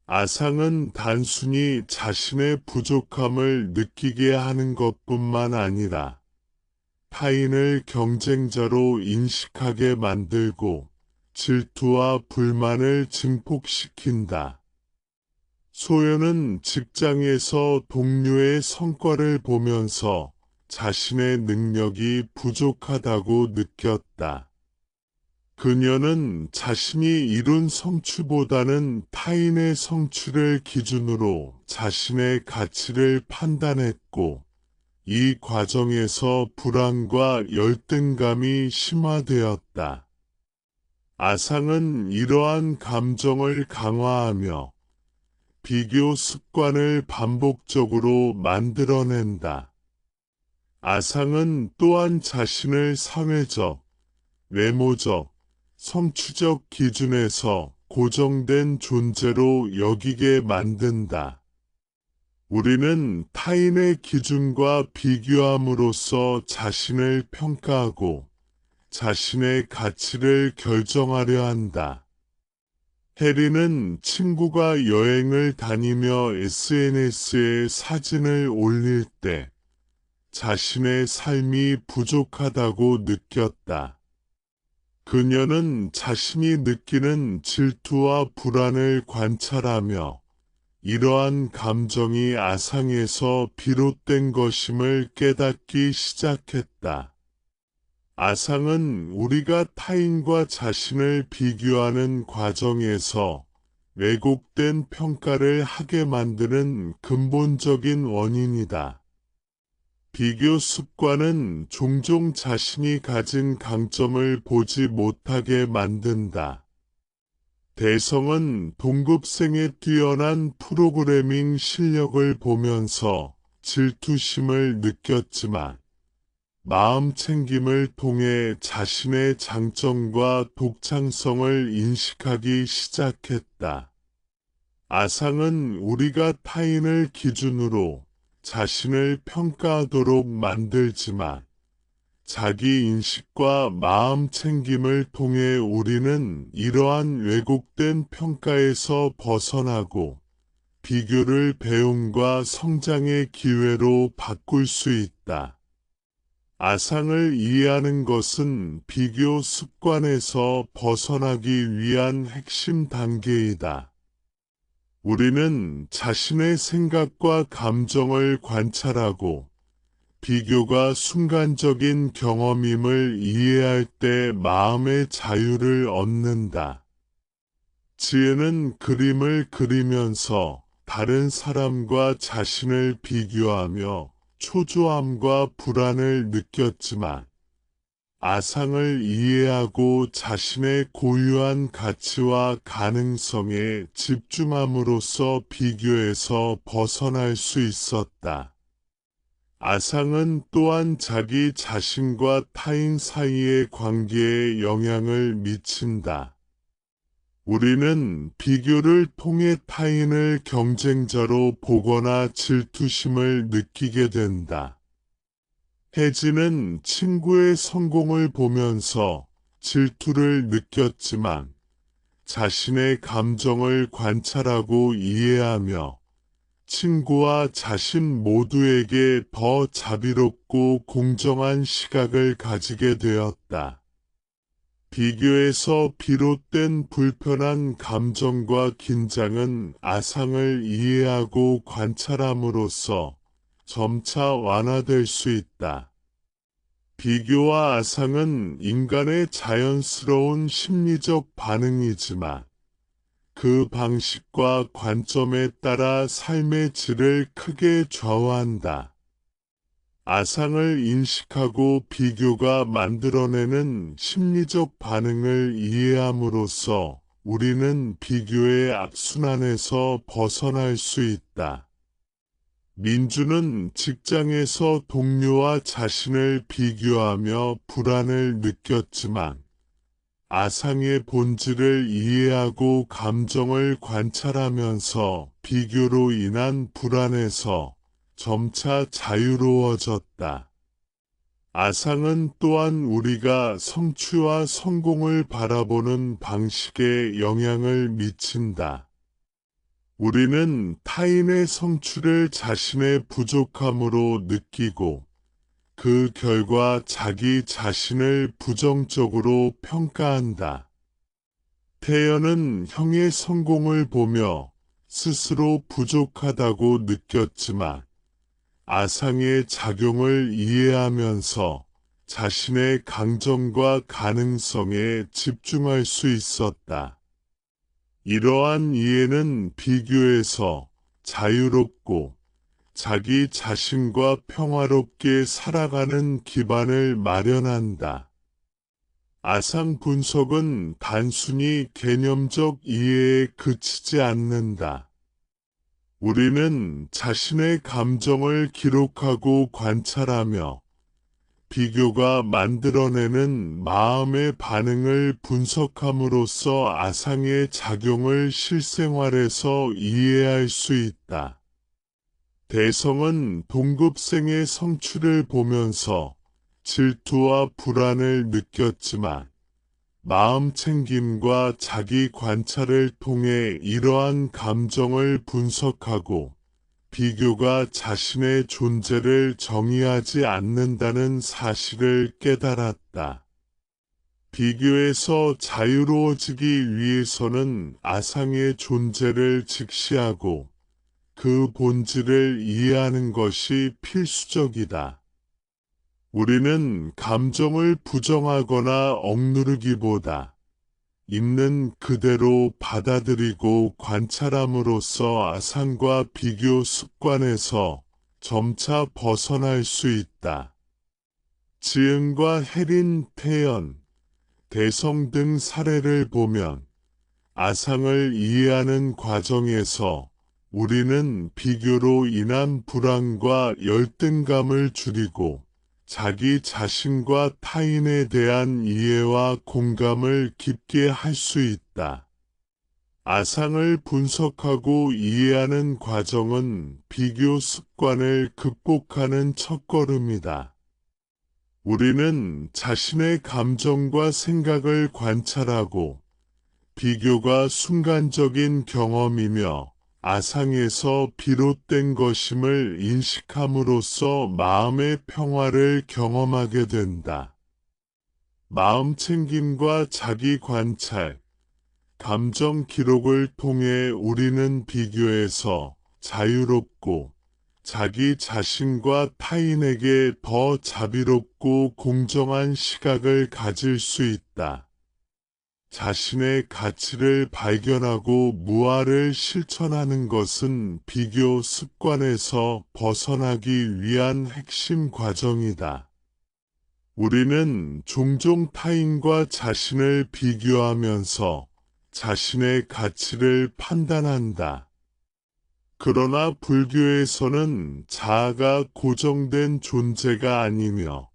아상은 단순히 자신의 부족함을 느끼게 하는 것뿐만 아니라 타인을 경쟁자로 인식하게 만들고 질투와 불만을 증폭시킨다. 소연은 직장에서 동료의 성과를 보면서 자신의 능력이 부족하다고 느꼈다. 그녀는 자신이 이룬 성취보다는 타인의 성취를 기준으로 자신의 가치를 판단했고, 이 과정에서 불안과 열등감이 심화되었다. 아상은 이러한 감정을 강화하며 비교 습관을 반복적으로 만들어낸다. 아상은 또한 자신을 사회적, 외모적, 성취적 기준에서 고정된 존재로 여기게 만든다. 우리는 타인의 기준과 비교함으로써 자신을 평가하고 자신의 가치를 결정하려 한다. 해리는 친구가 여행을 다니며 SNS에 사진을 올릴 때 자신의 삶이 부족하다고 느꼈다. 그녀는 자신이 느끼는 질투와 불안을 관찰하며 이러한 감정이 아상에서 비롯된 것임을 깨닫기 시작했다. 아상은 우리가 타인과 자신을 비교하는 과정에서 왜곡된 평가를 하게 만드는 근본적인 원인이다. 비교 습관은 종종 자신이 가진 강점을 보지 못하게 만든다. 대성은 동급생의 뛰어난 프로그래밍 실력을 보면서 질투심을 느꼈지만 마음 챙김을 통해 자신의 장점과 독창성을 인식하기 시작했다. 아상은 우리가 타인을 기준으로 자신을 평가하도록 만들지만 자기 인식과 마음 챙김을 통해 우리는 이러한 왜곡된 평가에서 벗어나고 비교를 배움과 성장의 기회로 바꿀 수 있다. 아상을 이해하는 것은 비교 습관에서 벗어나기 위한 핵심 단계이다. 우리는 자신의 생각과 감정을 관찰하고 비교가 순간적인 경험임을 이해할 때 마음의 자유를 얻는다. 지혜는 그림을 그리면서 다른 사람과 자신을 비교하며 초조함과 불안을 느꼈지만 아상을 이해하고 자신의 고유한 가치와 가능성에 집중함으로써 비교에서 벗어날 수 있었다. 아상은 또한 자기 자신과 타인 사이의 관계에 영향을 미친다. 우리는 비교를 통해 타인을 경쟁자로 보거나 질투심을 느끼게 된다. 혜진은 친구의 성공을 보면서 질투를 느꼈지만 자신의 감정을 관찰하고 이해하며 친구와 자신 모두에게 더 자비롭고 공정한 시각을 가지게 되었다. 비교에서 비롯된 불편한 감정과 긴장은 아상을 이해하고 관찰함으로써 점차 완화될 수 있다. 비교와 아상은 인간의 자연스러운 심리적 반응이지만 그 방식과 관점에 따라 삶의 질을 크게 좌우한다. 아상을 인식하고 비교가 만들어내는 심리적 반응을 이해함으로써 우리는 비교의 악순환에서 벗어날 수 있다. 민주는 직장에서 동료와 자신을 비교하며 불안을 느꼈지만 아상의 본질을 이해하고 감정을 관찰하면서 비교로 인한 불안에서 점차 자유로워졌다. 아상은 또한 우리가 성취와 성공을 바라보는 방식에 영향을 미친다. 우리는 타인의 성취를 자신의 부족함으로 느끼고 그 결과 자기 자신을 부정적으로 평가한다. 태연은 형의 성공을 보며 스스로 부족하다고 느꼈지만 아상의 작용을 이해하면서 자신의 강점과 가능성에 집중할 수 있었다. 이러한 이해는 비교에서 자유롭고 자기 자신과 평화롭게 살아가는 기반을 마련한다. 아상 분석은 단순히 개념적 이해에 그치지 않는다. 우리는 자신의 감정을 기록하고 관찰하며 비교가 만들어내는 마음의 반응을 분석함으로써 아상의 작용을 실생활에서 이해할 수 있다. 대성은 동급생의 성취를 보면서 질투와 불안을 느꼈지만 마음 챙김과 자기 관찰을 통해 이러한 감정을 분석하고 비교가 자신의 존재를 정의하지 않는다는 사실을 깨달았다. 비교에서 자유로워지기 위해서는 아상의 존재를 직시하고 그 본질을 이해하는 것이 필수적이다. 우리는 감정을 부정하거나 억누르기보다 있는 그대로 받아들이고 관찰함으로써 아상과 비교 습관에서 점차 벗어날 수 있다. 지은과 혜린, 태연, 대성 등 사례를 보면 아상을 이해하는 과정에서 우리는 비교로 인한 불안과 열등감을 줄이고 자기 자신과 타인에 대한 이해와 공감을 깊게 할 수 있다. 아상을 분석하고 이해하는 과정은 비교 습관을 극복하는 첫걸음이다. 우리는 자신의 감정과 생각을 관찰하고 비교가 순간적인 경험이며 아상에서 비롯된 것임을 인식함으로써 마음의 평화를 경험하게 된다. 마음 챙김과 자기 관찰, 감정 기록을 통해 우리는 비교에서 자유롭고 자기 자신과 타인에게 더 자비롭고 공정한 시각을 가질 수 있다. 자신의 가치를 발견하고 무아를 실천하는 것은 비교 습관에서 벗어나기 위한 핵심 과정이다. 우리는 종종 타인과 자신을 비교하면서 자신의 가치를 판단한다. 그러나 불교에서는 자아가 고정된 존재가 아니며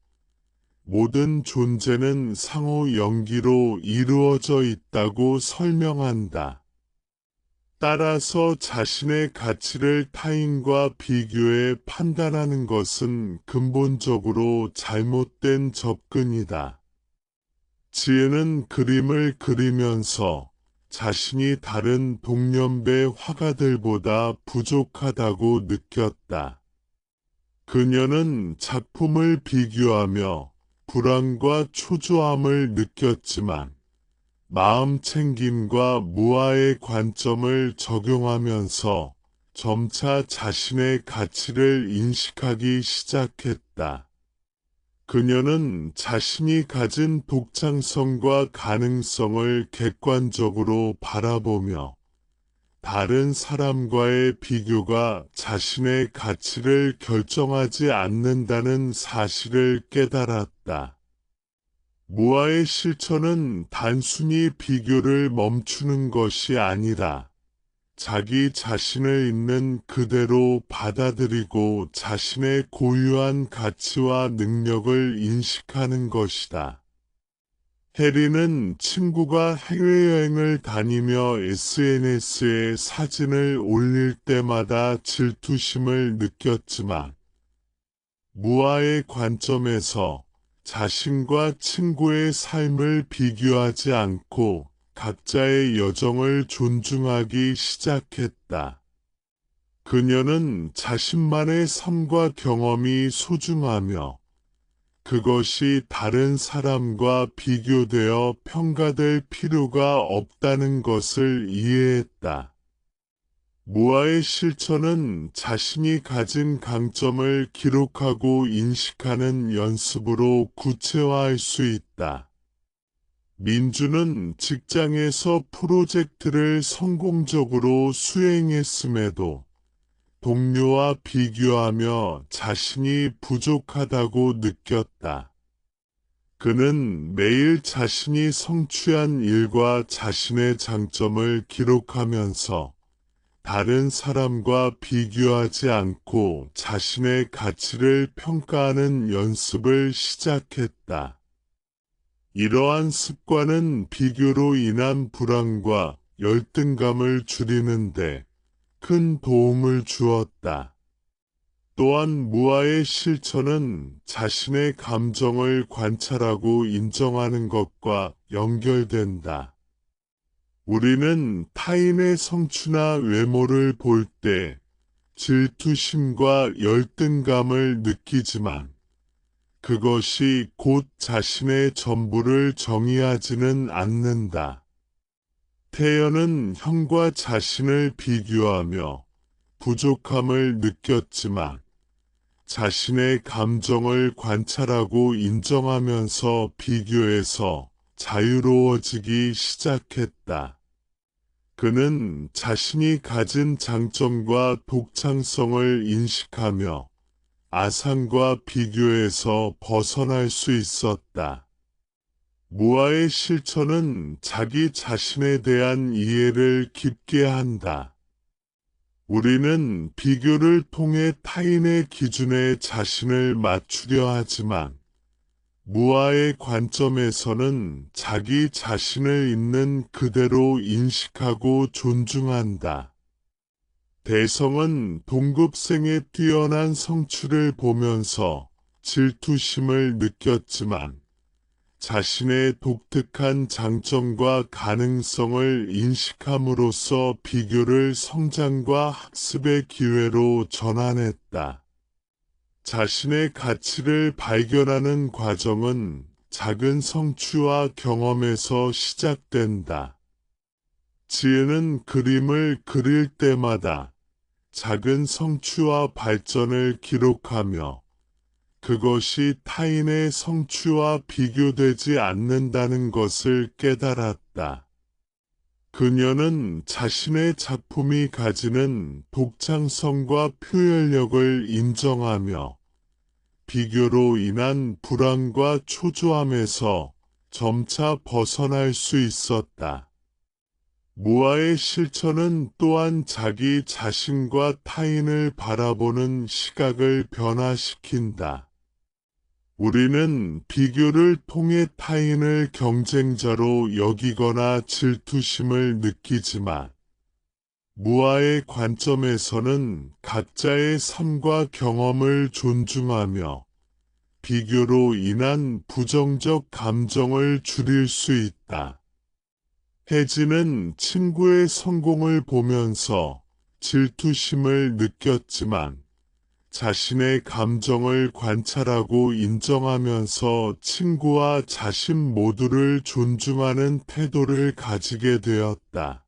모든 존재는 상호 연기로 이루어져 있다고 설명한다. 따라서 자신의 가치를 타인과 비교해 판단하는 것은 근본적으로 잘못된 접근이다. 지혜는 그림을 그리면서 자신이 다른 동년배 화가들보다 부족하다고 느꼈다. 그녀는 작품을 비교하며 불안과 초조함을 느꼈지만 마음 챙김과 무아의 관점을 적용하면서 점차 자신의 가치를 인식하기 시작했다. 그녀는 자신이 가진 독창성과 가능성을 객관적으로 바라보며 다른 사람과의 비교가 자신의 가치를 결정하지 않는다는 사실을 깨달았다. 무아의 실천은 단순히 비교를 멈추는 것이 아니라 자기 자신을 있는 그대로 받아들이고 자신의 고유한 가치와 능력을 인식하는 것이다. 해리는 친구가 해외여행을 다니며 SNS에 사진을 올릴 때마다 질투심을 느꼈지만 무아의 관점에서 자신과 친구의 삶을 비교하지 않고 각자의 여정을 존중하기 시작했다. 그녀는 자신만의 삶과 경험이 소중하며 그것이 다른 사람과 비교되어 평가될 필요가 없다는 것을 이해했다. 무아의 실천은 자신이 가진 강점을 기록하고 인식하는 연습으로 구체화할 수 있다. 민주는 직장에서 프로젝트를 성공적으로 수행했음에도 동료와 비교하며 자신이 부족하다고 느꼈다. 그는 매일 자신이 성취한 일과 자신의 장점을 기록하면서 다른 사람과 비교하지 않고 자신의 가치를 평가하는 연습을 시작했다. 이러한 습관은 비교로 인한 불안과 열등감을 줄이는데 큰 도움을 주었다. 또한 무아의 실천은 자신의 감정을 관찰하고 인정하는 것과 연결된다. 우리는 타인의 성취나 외모를 볼 때 질투심과 열등감을 느끼지만 그것이 곧 자신의 전부를 정의하지는 않는다. 태연은 형과 자신을 비교하며 부족함을 느꼈지만 자신의 감정을 관찰하고 인정하면서 비교해서 자유로워지기 시작했다. 그는 자신이 가진 장점과 독창성을 인식하며 아상과 비교에서 벗어날 수 있었다. 무아의 실천은 자기 자신에 대한 이해를 깊게 한다. 우리는 비교를 통해 타인의 기준에 자신을 맞추려 하지만 무아의 관점에서는 자기 자신을 있는 그대로 인식하고 존중한다. 대성은 동급생의 뛰어난 성취를 보면서 질투심을 느꼈지만 자신의 독특한 장점과 가능성을 인식함으로써 비교를 성장과 학습의 기회로 전환했다. 자신의 가치를 발견하는 과정은 작은 성취와 경험에서 시작된다. 지혜는 그림을 그릴 때마다 작은 성취와 발전을 기록하며 그것이 타인의 성취와 비교되지 않는다는 것을 깨달았다. 그녀는 자신의 작품이 가지는 독창성과 표현력을 인정하며 비교로 인한 불안과 초조함에서 점차 벗어날 수 있었다. 무아의 실천은 또한 자기 자신과 타인을 바라보는 시각을 변화시킨다. 우리는 비교를 통해 타인을 경쟁자로 여기거나 질투심을 느끼지만, 무아의 관점에서는 각자의 삶과 경험을 존중하며 비교로 인한 부정적 감정을 줄일 수 있다. 혜진은 친구의 성공을 보면서 질투심을 느꼈지만 자신의 감정을 관찰하고 인정하면서 친구와 자신 모두를 존중하는 태도를 가지게 되었다.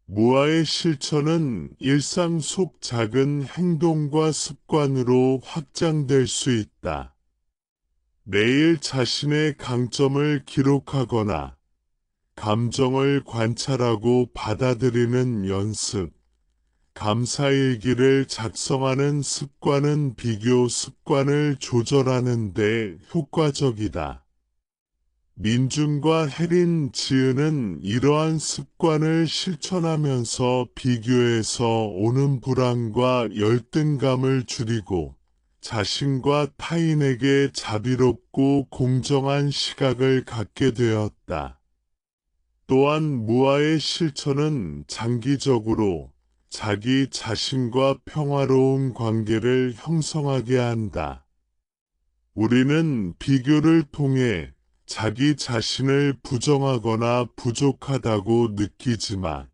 무아의 실천은 일상 속 작은 행동과 습관으로 확장될 수 있다. 매일 자신의 강점을 기록하거나 감정을 관찰하고 받아들이는 연습, 감사일기를 작성하는 습관은 비교 습관을 조절하는 데 효과적이다. 민준과 혜린, 지은은 이러한 습관을 실천하면서 비교에서 오는 불안과 열등감을 줄이고 자신과 타인에게 자비롭고 공정한 시각을 갖게 되었다. 또한 무아의 실천은 장기적으로 자기 자신과 평화로운 관계를 형성하게 한다. 우리는 비교를 통해 자기 자신을 부정하거나 부족하다고 느끼지만,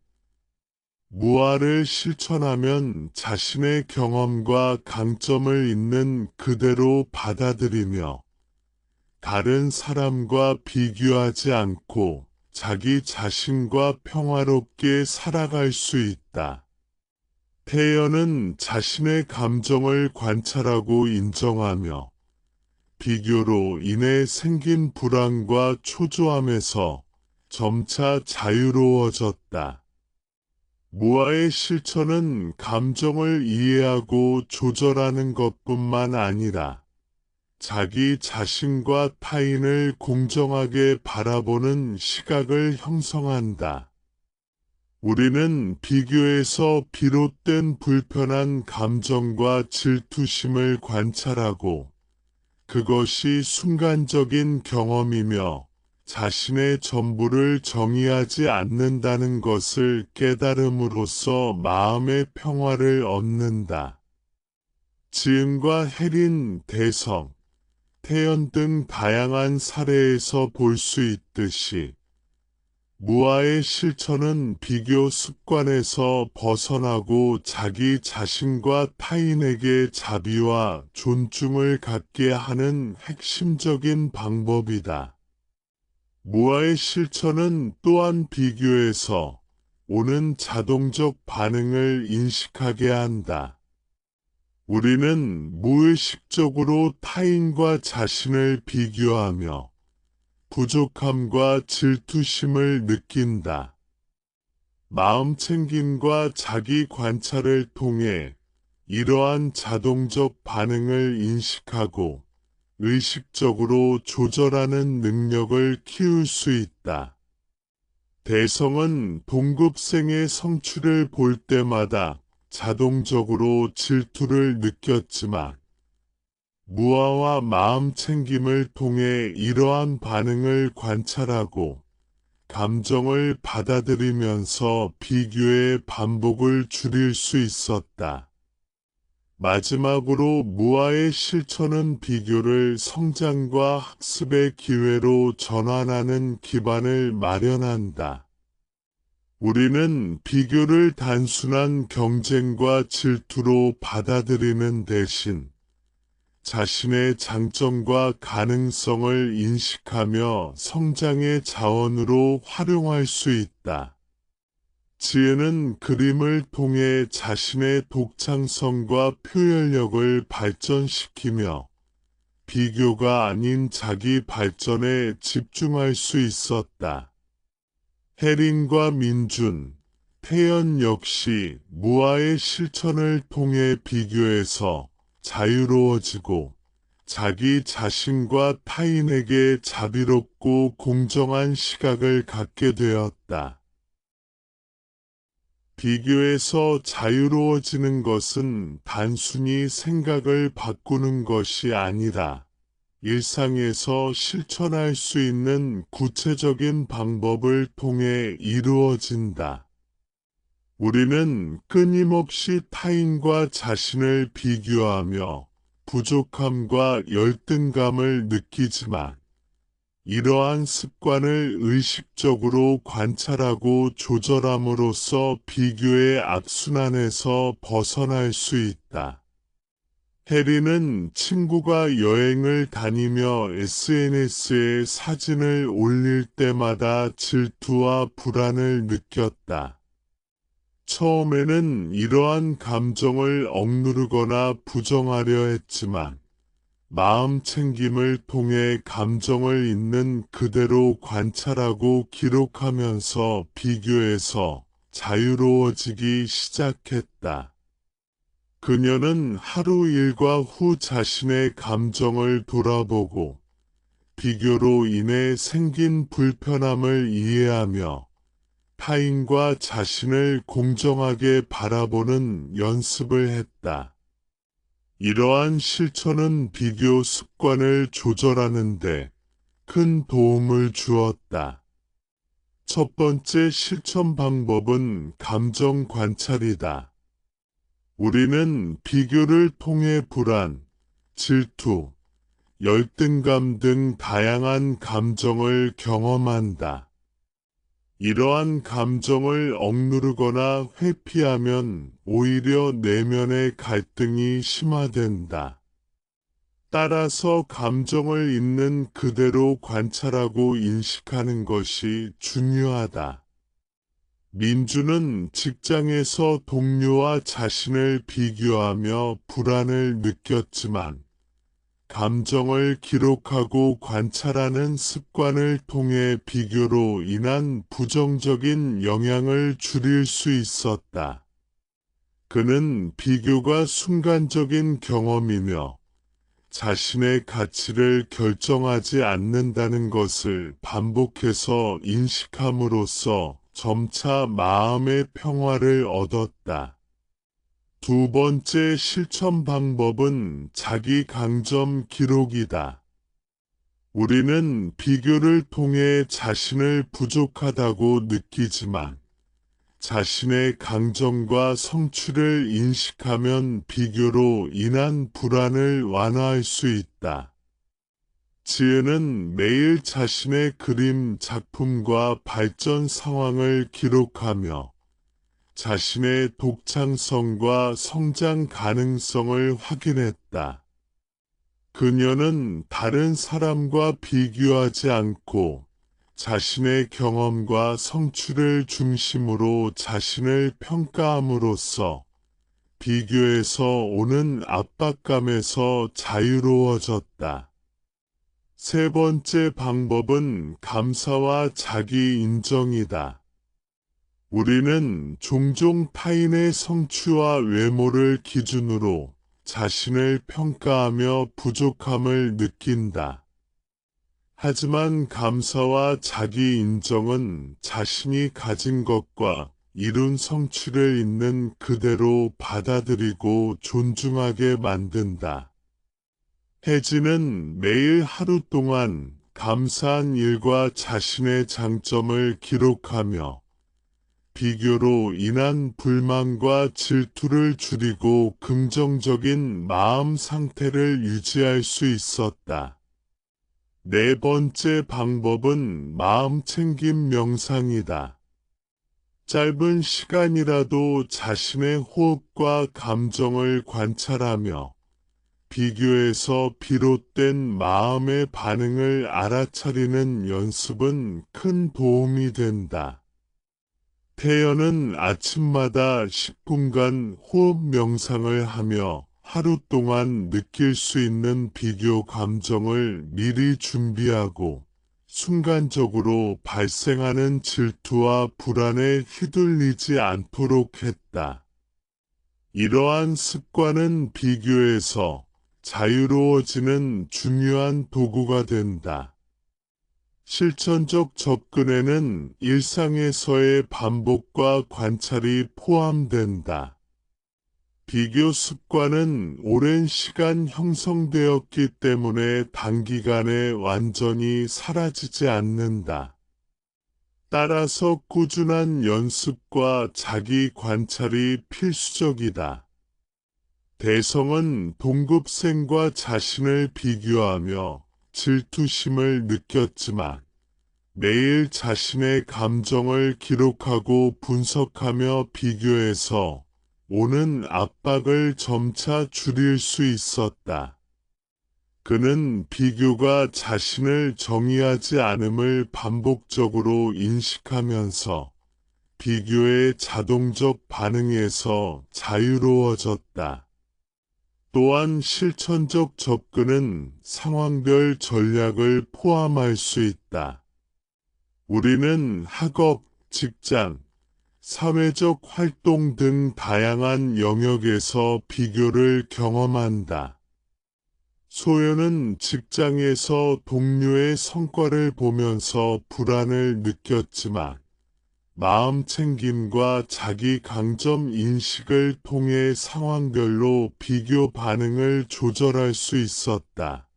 무아를 실천하면 자신의 경험과 강점을 있는 그대로 받아들이며 다른 사람과 비교하지 않고 자기 자신과 평화롭게 살아갈 수 있다. 태연은 자신의 감정을 관찰하고 인정하며 비교로 인해 생긴 불안과 초조함에서 점차 자유로워졌다. 무아의 실천은 감정을 이해하고 조절하는 것뿐만 아니라 자기 자신과 타인을 공정하게 바라보는 시각을 형성한다. 우리는 비교에서 비롯된 불편한 감정과 질투심을 관찰하고 그것이 순간적인 경험이며 자신의 전부를 정의하지 않는다는 것을 깨달음으로써 마음의 평화를 얻는다. 지은과 혜린, 대성, 태연 등 다양한 사례에서 볼 수 있듯이 무아의 실천은 비교 습관에서 벗어나고 자기 자신과 타인에게 자비와 존중을 갖게 하는 핵심적인 방법이다. 무아의 실천은 또한 비교에서 오는 자동적 반응을 인식하게 한다. 우리는 무의식적으로 타인과 자신을 비교하며 부족함과 질투심을 느낀다. 마음챙김과 자기 관찰을 통해 이러한 자동적 반응을 인식하고 의식적으로 조절하는 능력을 키울 수 있다. 대성은 동급생의 성취를 볼 때마다 자동적으로 질투를 느꼈지만 무아와 마음챙김을 통해 이러한 반응을 관찰하고 감정을 받아들이면서 비교의 반복을 줄일 수 있었다. 마지막으로 무아의 실천은 비교를 성장과 학습의 기회로 전환하는 기반을 마련한다. 우리는 비교를 단순한 경쟁과 질투로 받아들이는 대신 자신의 장점과 가능성을 인식하며 성장의 자원으로 활용할 수 있다. 지은은 그림을 통해 자신의 독창성과 표현력을 발전시키며 비교가 아닌 자기 발전에 집중할 수 있었다. 혜린과 민준, 태연 역시 무아의 실천을 통해 비교해서 자유로워지고 자기 자신과 타인에게 자비롭고 공정한 시각을 갖게 되었다. 비교에서 자유로워지는 것은 단순히 생각을 바꾸는 것이 아니라 일상에서 실천할 수 있는 구체적인 방법을 통해 이루어진다. 우리는 끊임없이 타인과 자신을 비교하며 부족함과 열등감을 느끼지만 이러한 습관을 의식적으로 관찰하고 조절함으로써 비교의 악순환에서 벗어날 수 있다. 해리는 친구가 여행을 다니며 SNS에 사진을 올릴 때마다 질투와 불안을 느꼈다. 처음에는 이러한 감정을 억누르거나 부정하려 했지만 마음 챙김을 통해 감정을 있는 그대로 관찰하고 기록하면서 비교에서 자유로워지기 시작했다. 그녀는 하루 일과 후 자신의 감정을 돌아보고 비교로 인해 생긴 불편함을 이해하며 타인과 자신을 공정하게 바라보는 연습을 했다. 이러한 실천은 비교 습관을 조절하는 데 큰 도움을 주었다. 첫 번째 실천 방법은 감정 관찰이다. 우리는 비교를 통해 불안, 질투, 열등감 등 다양한 감정을 경험한다. 이러한 감정을 억누르거나 회피하면 오히려 내면의 갈등이 심화된다. 따라서 감정을 있는 그대로 관찰하고 인식하는 것이 중요하다. 민주는 직장에서 동료와 자신을 비교하며 불안을 느꼈지만 감정을 기록하고 관찰하는 습관을 통해 비교로 인한 부정적인 영향을 줄일 수 있었다. 그는 비교가 순간적인 경험이며 자신의 가치를 결정하지 않는다는 것을 반복해서 인식함으로써 점차 마음의 평화를 얻었다. 두 번째 실천 방법은 자기 강점 기록이다. 우리는 비교를 통해 자신을 부족하다고 느끼지만 자신의 강점과 성취를 인식하면 비교로 인한 불안을 완화할 수 있다. 지은은 매일 자신의 그림 작품과 발전 상황을 기록하며 자신의 독창성과 성장 가능성을 확인했다. 그녀는 다른 사람과 비교하지 않고 자신의 경험과 성취를 중심으로 자신을 평가함으로써 비교에서 오는 압박감에서 자유로워졌다. 세 번째 방법은 감사와 자기 인정이다. 우리는 종종 타인의 성취와 외모를 기준으로 자신을 평가하며 부족함을 느낀다. 하지만 감사와 자기 인정은 자신이 가진 것과 이룬 성취를 있는 그대로 받아들이고 존중하게 만든다. 혜진은 매일 하루 동안 감사한 일과 자신의 장점을 기록하며 비교로 인한 불만과 질투를 줄이고 긍정적인 마음 상태를 유지할 수 있었다. 네 번째 방법은 마음챙김 명상이다. 짧은 시간이라도 자신의 호흡과 감정을 관찰하며 비교에서 비롯된 마음의 반응을 알아차리는 연습은 큰 도움이 된다. 태연은 아침마다 10분간 호흡 명상을 하며 하루 동안 느낄 수 있는 비교 감정을 미리 준비하고 순간적으로 발생하는 질투와 불안에 휘둘리지 않도록 했다. 이러한 습관은 비교에서 자유로워지는 중요한 도구가 된다. 실천적 접근에는 일상에서의 반복과 관찰이 포함된다. 비교 습관은 오랜 시간 형성되었기 때문에 단기간에 완전히 사라지지 않는다. 따라서 꾸준한 연습과 자기 관찰이 필수적이다. 대성은 동급생과 자신을 비교하며 질투심을 느꼈지만 매일 자신의 감정을 기록하고 분석하며 비교해서 오는 압박을 점차 줄일 수 있었다. 그는 비교가 자신을 정의하지 않음을 반복적으로 인식하면서 비교의 자동적 반응에서 자유로워졌다. 또한 실천적 접근은 상황별 전략을 포함할 수 있다. 우리는 학업, 직장, 사회적 활동 등 다양한 영역에서 비교를 경험한다. 소연은 직장에서 동료의 성과를 보면서 불안을 느꼈지만 마음 챙김과 자기 강점 인식을 통해 상황별로 비교 반응을 조절할 수 있었다.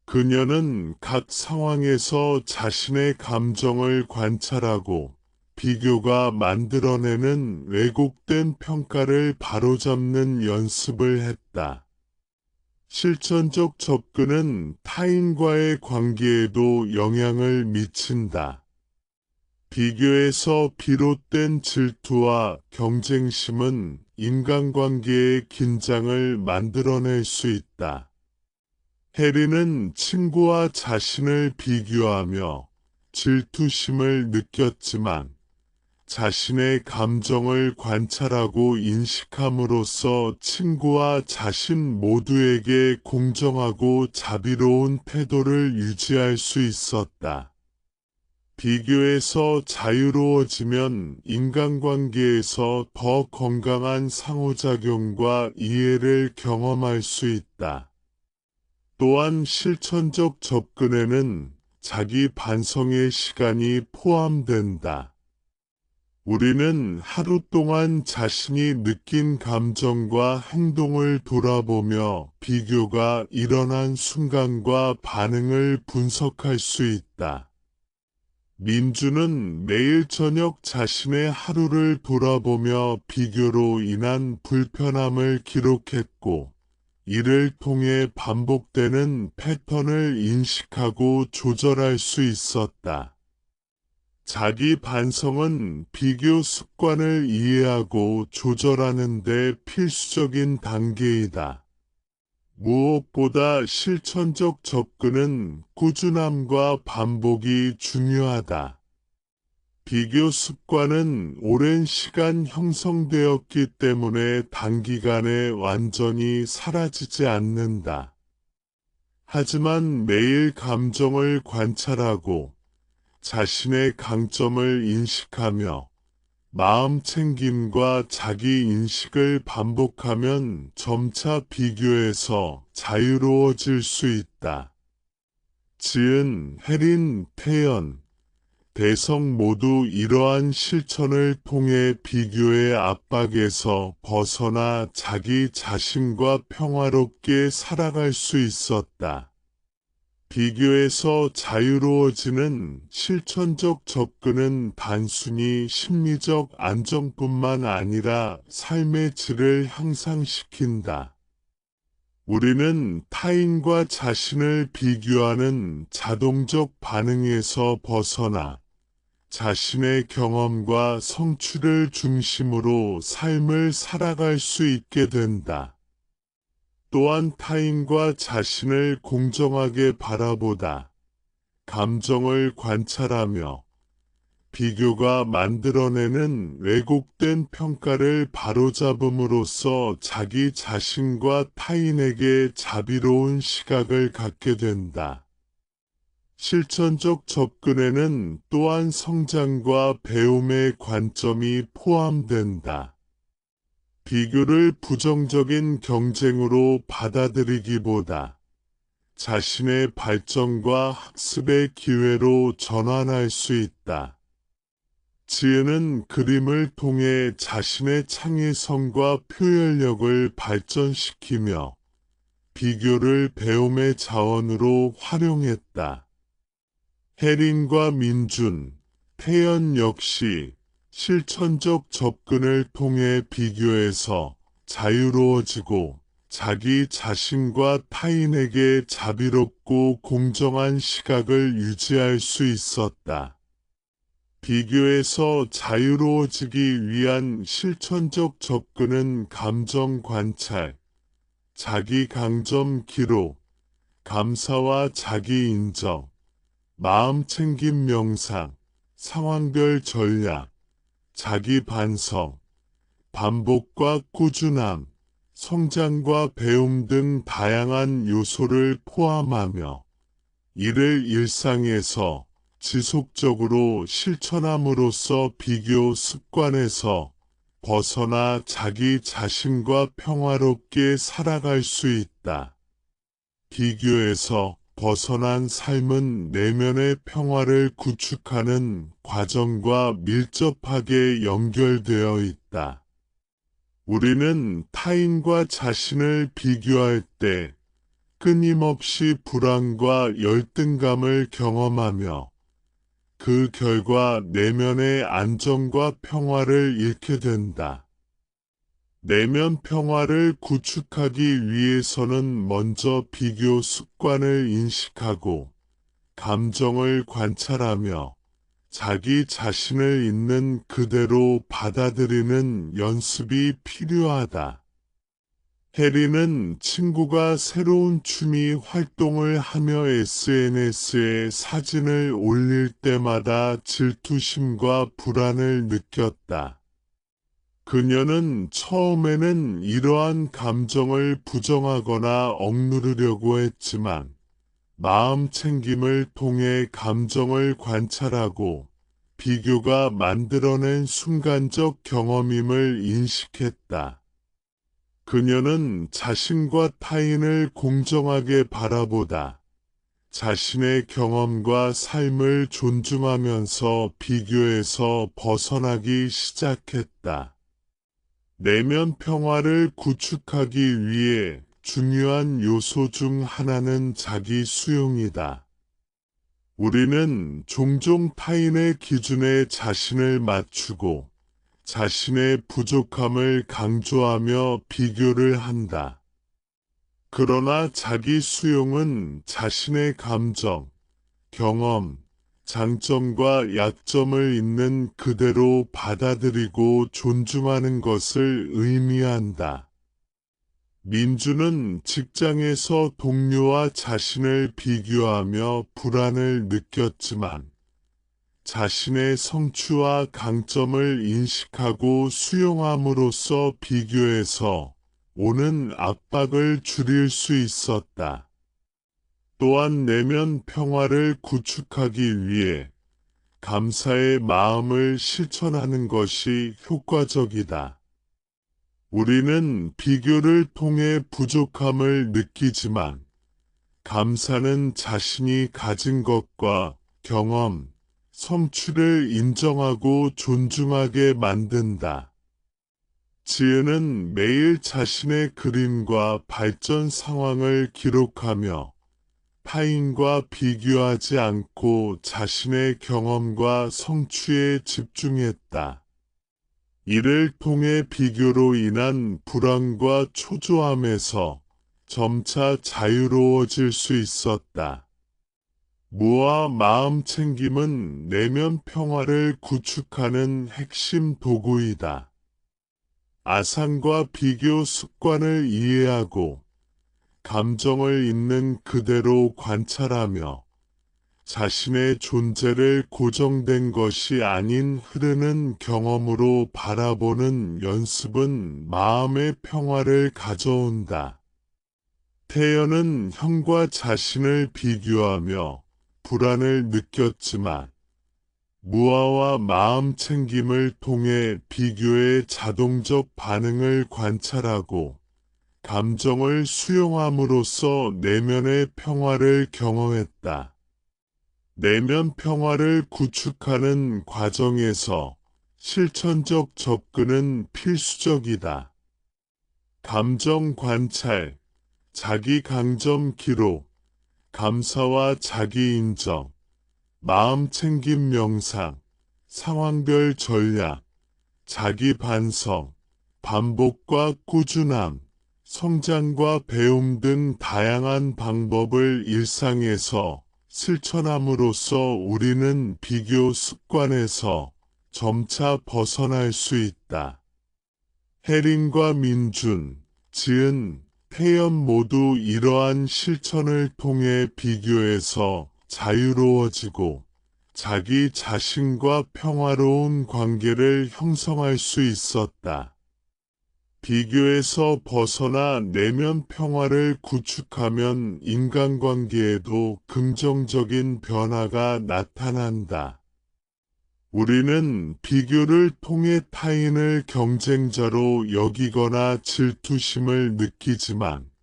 그녀는 각 상황에서 자신의 감정을 관찰하고 비교가 만들어내는 왜곡된 평가를 바로잡는 연습을 했다. 실천적 접근은 타인과의 관계에도 영향을 미친다. 비교에서 비롯된 질투와 경쟁심은 인간관계의 긴장을 만들어낼 수 있다. 해리는 친구와 자신을 비교하며 질투심을 느꼈지만 자신의 감정을 관찰하고 인식함으로써 친구와 자신 모두에게 공정하고 자비로운 태도를 유지할 수 있었다. 비교에서 자유로워지면 인간관계에서 더 건강한 상호작용과 이해를 경험할 수 있다. 또한 실천적 접근에는 자기 반성의 시간이 포함된다. 우리는 하루 동안 자신이 느낀 감정과 행동을 돌아보며 비교가 일어난 순간과 반응을 분석할 수 있다. 민주는 매일 저녁 자신의 하루를 돌아보며 비교로 인한 불편함을 기록했고, 이를 통해 반복되는 패턴을 인식하고 조절할 수 있었다. 자기 반성은 비교 습관을 이해하고 조절하는 데 필수적인 단계이다. 무엇보다 실천적 접근은 꾸준함과 반복이 중요하다. 비교 습관은 오랜 시간 형성되었기 때문에 단기간에 완전히 사라지지 않는다. 하지만 매일 감정을 관찰하고 자신의 강점을 인식하며 마음 챙김과 자기 인식을 반복하면 점차 비교에서 자유로워질 수 있다. 지은, 혜린, 태연, 대성 모두 이러한 실천을 통해 비교의 압박에서 벗어나 자기 자신과 평화롭게 살아갈 수 있었다. 비교에서 자유로워지는 실천적 접근은 단순히 심리적 안정뿐만 아니라 삶의 질을 향상시킨다. 우리는 타인과 자신을 비교하는 자동적 반응에서 벗어나 자신의 경험과 성취를 중심으로 삶을 살아갈 수 있게 된다. 또한 타인과 자신을 공정하게 바라보다 감정을 관찰하며 비교가 만들어내는 왜곡된 평가를 바로잡음으로써 자기 자신과 타인에게 자비로운 시각을 갖게 된다. 실천적 접근에는 또한 성장과 배움의 관점이 포함된다. 비교를 부정적인 경쟁으로 받아들이기보다 자신의 발전과 학습의 기회로 전환할 수 있다. 지은은 그림을 통해 자신의 창의성과 표현력을 발전시키며 비교를 배움의 자원으로 활용했다. 혜린과 민준, 태연 역시 실천적 접근을 통해 비교에서 자유로워지고 자기 자신과 타인에게 자비롭고 공정한 시각을 유지할 수 있었다. 비교에서 자유로워지기 위한 실천적 접근은 감정 관찰, 자기 강점 기록, 감사와 자기 인정, 마음 챙김 명상, 상황별 전략, 자기 반성, 반복과 꾸준함, 성장과 배움 등 다양한 요소를 포함하며 이를 일상에서 지속적으로 실천함으로써 비교 습관에서 벗어나 자기 자신과 평화롭게 살아갈 수 있다. 비교에서 벗어난 삶은 내면의 평화를 구축하는 과정과 밀접하게 연결되어 있다. 우리는 타인과 자신을 비교할 때 끊임없이 불안과 열등감을 경험하며 그 결과 내면의 안정과 평화를 잃게 된다. 내면 평화를 구축하기 위해서는 먼저 비교 습관을 인식하고 감정을 관찰하며 자기 자신을 있는 그대로 받아들이는 연습이 필요하다. 혜리는 친구가 새로운 취미 활동을 하며 SNS에 사진을 올릴 때마다 질투심과 불안을 느꼈다. 그녀는 처음에는 이러한 감정을 부정하거나 억누르려고 했지만 마음 챙김을 통해 감정을 관찰하고 비교가 만들어낸 순간적 경험임을 인식했다. 그녀는 자신과 타인을 공정하게 바라보다 자신의 경험과 삶을 존중하면서 비교에서 벗어나기 시작했다. 내면 평화를 구축하기 위해 중요한 요소 중 하나는 자기 수용이다. 우리는 종종 타인의 기준에 자신을 맞추고 자신의 부족함을 강조하며 비교를 한다. 그러나 자기 수용은 자신의 감정, 경험, 장점과 약점을 있는 그대로 받아들이고 존중하는 것을 의미한다. 민주는 직장에서 동료와 자신을 비교하며 불안을 느꼈지만 자신의 성취와 강점을 인식하고 수용함으로써 비교에서 오는 압박을 줄일 수 있었다. 또한 내면 평화를 구축하기 위해 감사의 마음을 실천하는 것이 효과적이다. 우리는 비교를 통해 부족함을 느끼지만 감사는 자신이 가진 것과 경험, 성취를 인정하고 존중하게 만든다. 지은은 매일 자신의 그림과 발전 상황을 기록하며 타인과 비교하지 않고 자신의 경험과 성취에 집중했다. 이를 통해 비교로 인한 불안과 초조함에서 점차 자유로워질 수 있었다. 무아 마음 챙김은 내면 평화를 구축하는 핵심 도구이다. 아상과 비교 습관을 이해하고 감정을 있는 그대로 관찰하며 자신의 존재를 고정된 것이 아닌 흐르는 경험으로 바라보는 연습은 마음의 평화를 가져온다. 태연은 형과 자신을 비교하며 불안을 느꼈지만 무아와 마음 챙김을 통해 비교의 자동적 반응을 관찰하고 감정을 수용함으로써 내면의 평화를 경험했다. 내면 평화를 구축하는 과정에서 실천적 접근은 필수적이다. 감정 관찰, 자기 강점 기록, 감사와 자기 인정, 마음 챙김 명상, 상황별 전략, 자기 반성, 반복과 꾸준함, 성장과 배움 등 다양한 방법을 일상에서 실천함으로써 우리는 비교 습관에서 점차 벗어날 수 있다. 혜린과 민준, 지은, 태연 모두 이러한 실천을 통해 비교에서 자유로워지고 자기 자신과 평화로운 관계를 형성할 수 있었다. 비교에서 벗어나 내면 평화를 구축하면 인간관계에도 긍정적인 변화가 나타난다. 우리는 비교를 통해 타인을 경쟁자로 여기거나 질투심을 느끼지만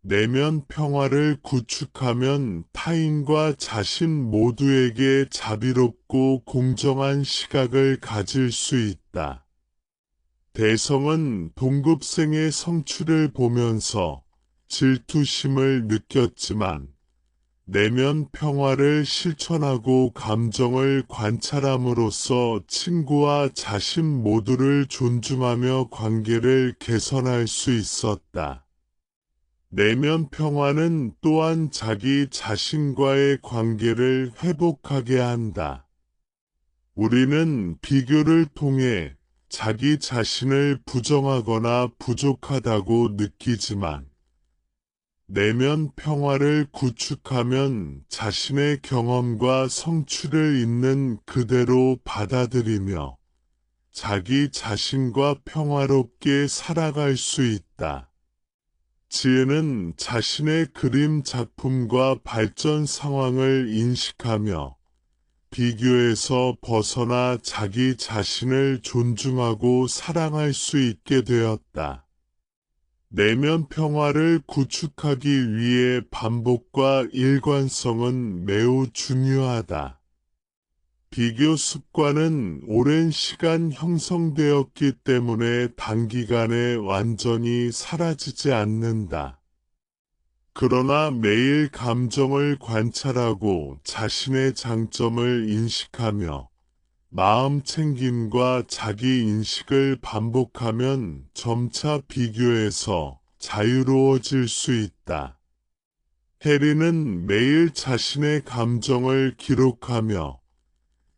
내면 평화를 구축하면 타인과 자신 모두에게 자비롭고 공정한 시각을 가질 수 있다. 대성은 동급생의 성취를 보면서 질투심을 느꼈지만 내면 평화를 실천하고 감정을 관찰함으로써 친구와 자신 모두를 존중하며 관계를 개선할 수 있었다. 내면 평화는 또한 자기 자신과의 관계를 회복하게 한다. 우리는 비교를 통해 자기 자신을 부정하거나 부족하다고 느끼지만 내면 평화를 구축하면 자신의 경험과 성취를 있는 그대로 받아들이며 자기 자신과 평화롭게 살아갈 수 있다. 지은은 자신의 그림 작품과 발전 상황을 인식하며 비교에서 벗어나 자기 자신을 존중하고 사랑할 수 있게 되었다. 내면 평화를 구축하기 위해 반복과 일관성은 매우 중요하다. 비교 습관은 오랜 시간 형성되었기 때문에 단기간에 완전히 사라지지 않는다. 그러나 매일 감정을 관찰하고 자신의 장점을 인식하며 마음 챙김과 자기 인식을 반복하면 점차 비교에서 자유로워질 수 있다. 혜린은 매일 자신의 감정을 기록하며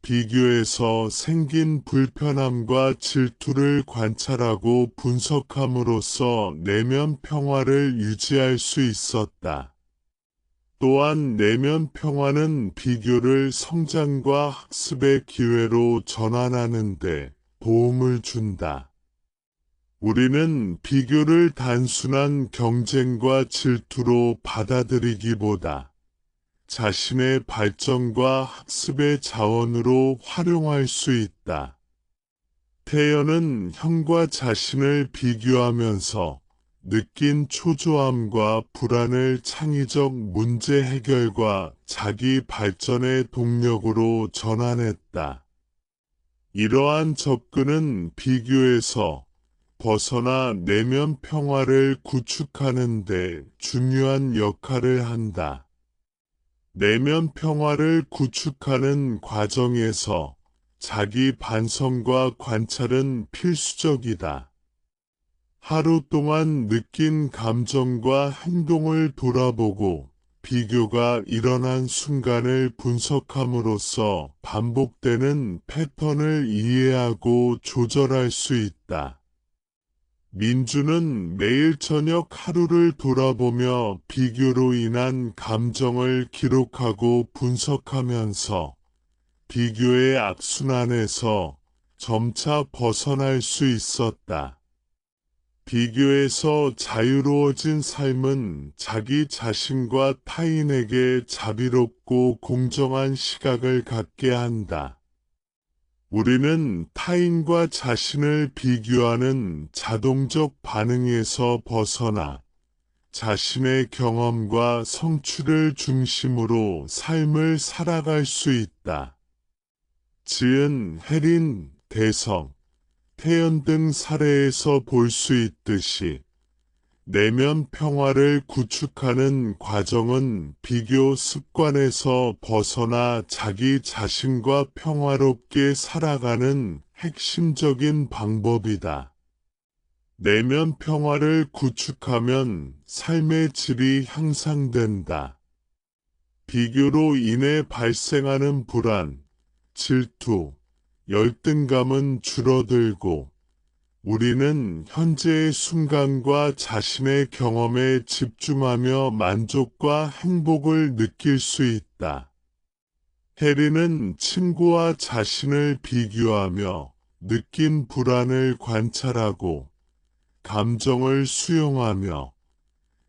비교에서 생긴 불편함과 질투를 관찰하고 분석함으로써 내면 평화를 유지할 수 있었다. 또한 내면 평화는 비교를 성장과 학습의 기회로 전환하는 데 도움을 준다. 우리는 비교를 단순한 경쟁과 질투로 받아들이기보다 자신의 발전과 학습의 자원으로 활용할 수 있다. 태연은 형과 자신을 비교하면서 느낀 초조함과 불안을 창의적 문제 해결과 자기 발전의 동력으로 전환했다. 이러한 접근은 비교에서 벗어나 내면 평화를 구축하는 데 중요한 역할을 한다. 내면 평화를 구축하는 과정에서 자기 반성과 관찰은 필수적이다. 하루 동안 느낀 감정과 행동을 돌아보고 비교가 일어난 순간을 분석함으로써 반복되는 패턴을 이해하고 조절할 수 있다. 민주는 매일 저녁 하루를 돌아보며 비교로 인한 감정을 기록하고 분석하면서 비교의 악순환에서 점차 벗어날 수 있었다. 비교에서 자유로워진 삶은 자기 자신과 타인에게 자비롭고 공정한 시각을 갖게 한다. 우리는 타인과 자신을 비교하는 자동적 반응에서 벗어나 자신의 경험과 성취를 중심으로 삶을 살아갈 수 있다. 지은, 혜린, 대성, 태연 등 사례에서 볼 수 있듯이 내면 평화를 구축하는 과정은 비교 습관에서 벗어나 자기 자신과 평화롭게 살아가는 핵심적인 방법이다. 내면 평화를 구축하면 삶의 질이 향상된다. 비교로 인해 발생하는 불안, 질투, 열등감은 줄어들고 우리는 현재의 순간과 자신의 경험에 집중하며 만족과 행복을 느낄 수 있다. 해리는 친구와 자신을 비교하며 느낀 불안을 관찰하고 감정을 수용하며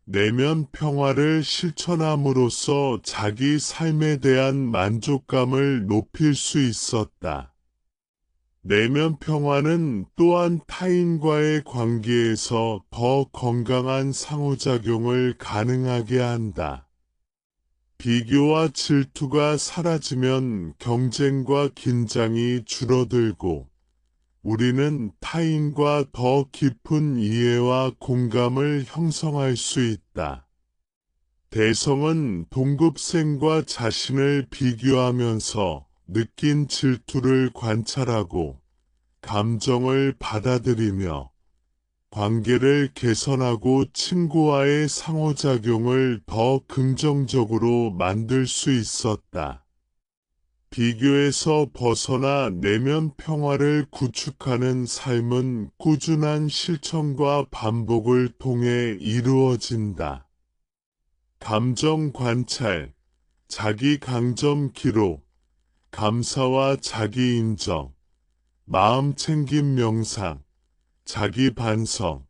내면 평화를 실천함으로써 자기 삶에 대한 만족감을 높일 수 있었다. 내면 평화는 또한 타인과의 관계에서 더 건강한 상호작용을 가능하게 한다. 비교와 질투가 사라지면 경쟁과 긴장이 줄어들고 우리는 타인과 더 깊은 이해와 공감을 형성할 수 있다. 대성은 동급생과 자신을 비교하면서 느낀 질투를 관찰하고 감정을 받아들이며 관계를 개선하고 친구와의 상호작용을 더 긍정적으로 만들 수 있었다. 비교에서 벗어나 내면 평화를 구축하는 삶은 꾸준한 실천과 반복을 통해 이루어진다. 감정 관찰, 자기 강점 기록, 감사와 자기 인정, 마음 챙김 명상, 자기 반성,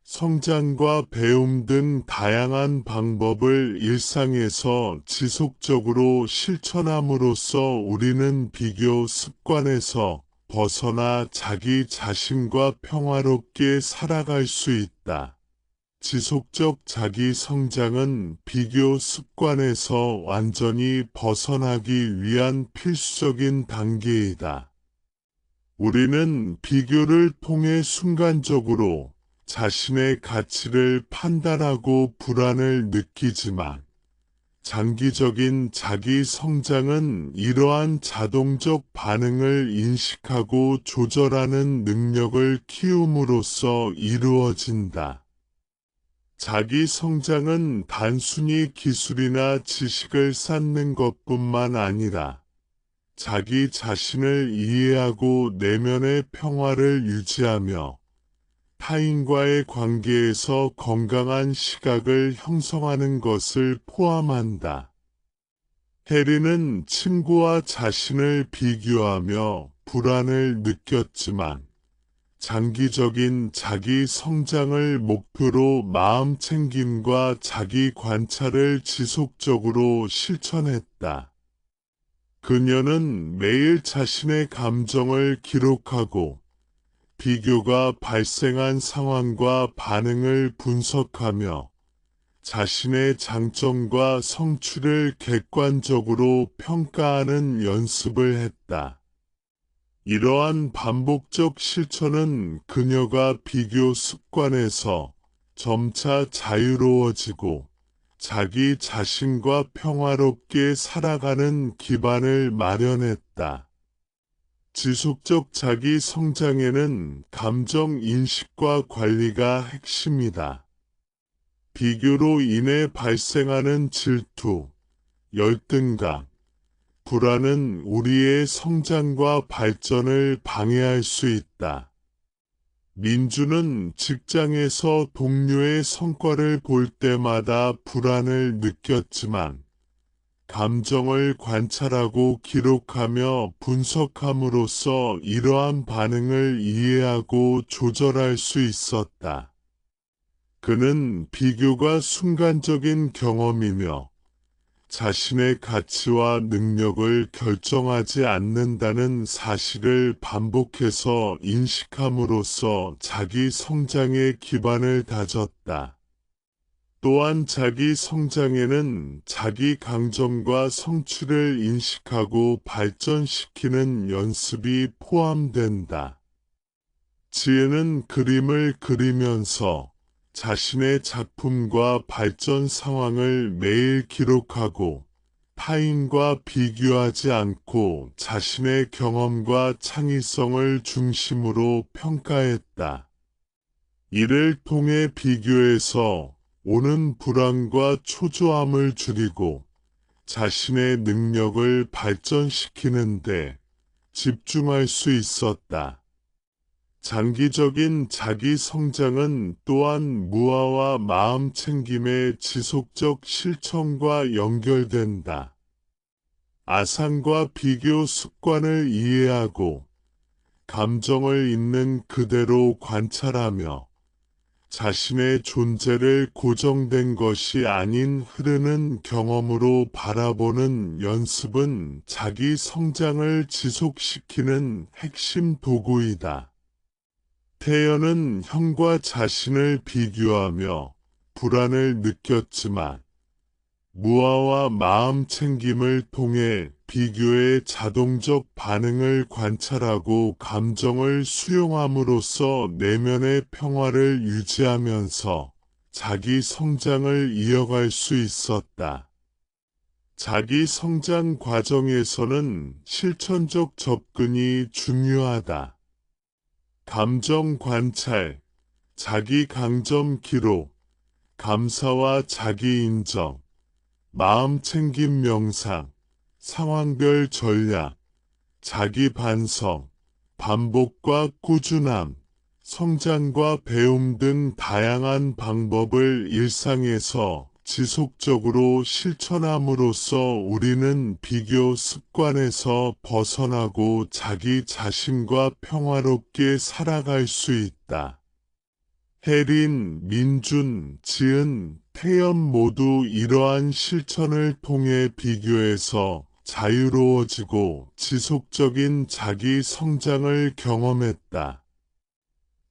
성장과 배움 등 다양한 방법을 일상에서 지속적으로 실천함으로써 우리는 비교 습관에서 벗어나 자기 자신과 평화롭게 살아갈 수 있다. 지속적 자기 성장은 비교 습관에서 완전히 벗어나기 위한 필수적인 단계이다. 우리는 비교를 통해 순간적으로 자신의 가치를 판단하고 불안을 느끼지만 장기적인 자기 성장은 이러한 자동적 반응을 인식하고 조절하는 능력을 키움으로써 이루어진다. 자기 성장은 단순히 기술이나 지식을 쌓는 것뿐만 아니라 자기 자신을 이해하고 내면의 평화를 유지하며 타인과의 관계에서 건강한 시각을 형성하는 것을 포함한다. 해리는 친구와 자신을 비교하며 불안을 느꼈지만 장기적인 자기 성장을 목표로 마음 챙김과 자기 관찰을 지속적으로 실천했다. 그녀는 매일 자신의 감정을 기록하고 비교가 발생한 상황과 반응을 분석하며 자신의 장점과 성취를 객관적으로 평가하는 연습을 했다. 이러한 반복적 실천은 그녀가 비교 습관에서 점차 자유로워지고 자기 자신과 평화롭게 살아가는 기반을 마련했다. 지속적 자기 성장에는 감정 인식과 관리가 핵심이다. 비교로 인해 발생하는 질투, 열등감, 불안은 우리의 성장과 발전을 방해할 수 있다. 민주는 직장에서 동료의 성과를 볼 때마다 불안을 느꼈지만 감정을 관찰하고 기록하며 분석함으로써 이러한 반응을 이해하고 조절할 수 있었다. 그는 비교가 순간적인 경험이며 자신의 가치와 능력을 결정하지 않는다는 사실을 반복해서 인식함으로써 자기 성장의 기반을 다졌다. 또한 자기 성장에는 자기 강점과 성취를 인식하고 발전시키는 연습이 포함된다. 지혜는 그림을 그리면서 자신의 작품과 발전 상황을 매일 기록하고 타인과 비교하지 않고 자신의 경험과 창의성을 중심으로 평가했다. 이를 통해 비교에서 오는 불안과 초조함을 줄이고 자신의 능력을 발전시키는데 집중할 수 있었다. 장기적인 자기 성장은 또한 무아와 마음 챙김의 지속적 실천과 연결된다. 아상과 비교 습관을 이해하고 감정을 있는 그대로 관찰하며 자신의 존재를 고정된 것이 아닌 흐르는 경험으로 바라보는 연습은 자기 성장을 지속시키는 핵심 도구이다. 태연은 형과 자신을 비교하며 불안을 느꼈지만 무아와 마음 챙김을 통해 비교의 자동적 반응을 관찰하고 감정을 수용함으로써 내면의 평화를 유지하면서 자기 성장을 이어갈 수 있었다. 자기 성장 과정에서는 실천적 접근이 중요하다. 감정 관찰, 자기 강점 기록, 감사와 자기 인정, 마음 챙김 명상, 상황별 전략, 자기 반성, 반복과 꾸준함, 성장과 배움 등 다양한 방법을 일상에서 지속적으로 실천함으로써 우리는 비교 습관에서 벗어나고 자기 자신과 평화롭게 살아갈 수 있다. 혜린, 민준, 지은, 태연 모두 이러한 실천을 통해 비교에서 자유로워지고 지속적인 자기 성장을 경험했다.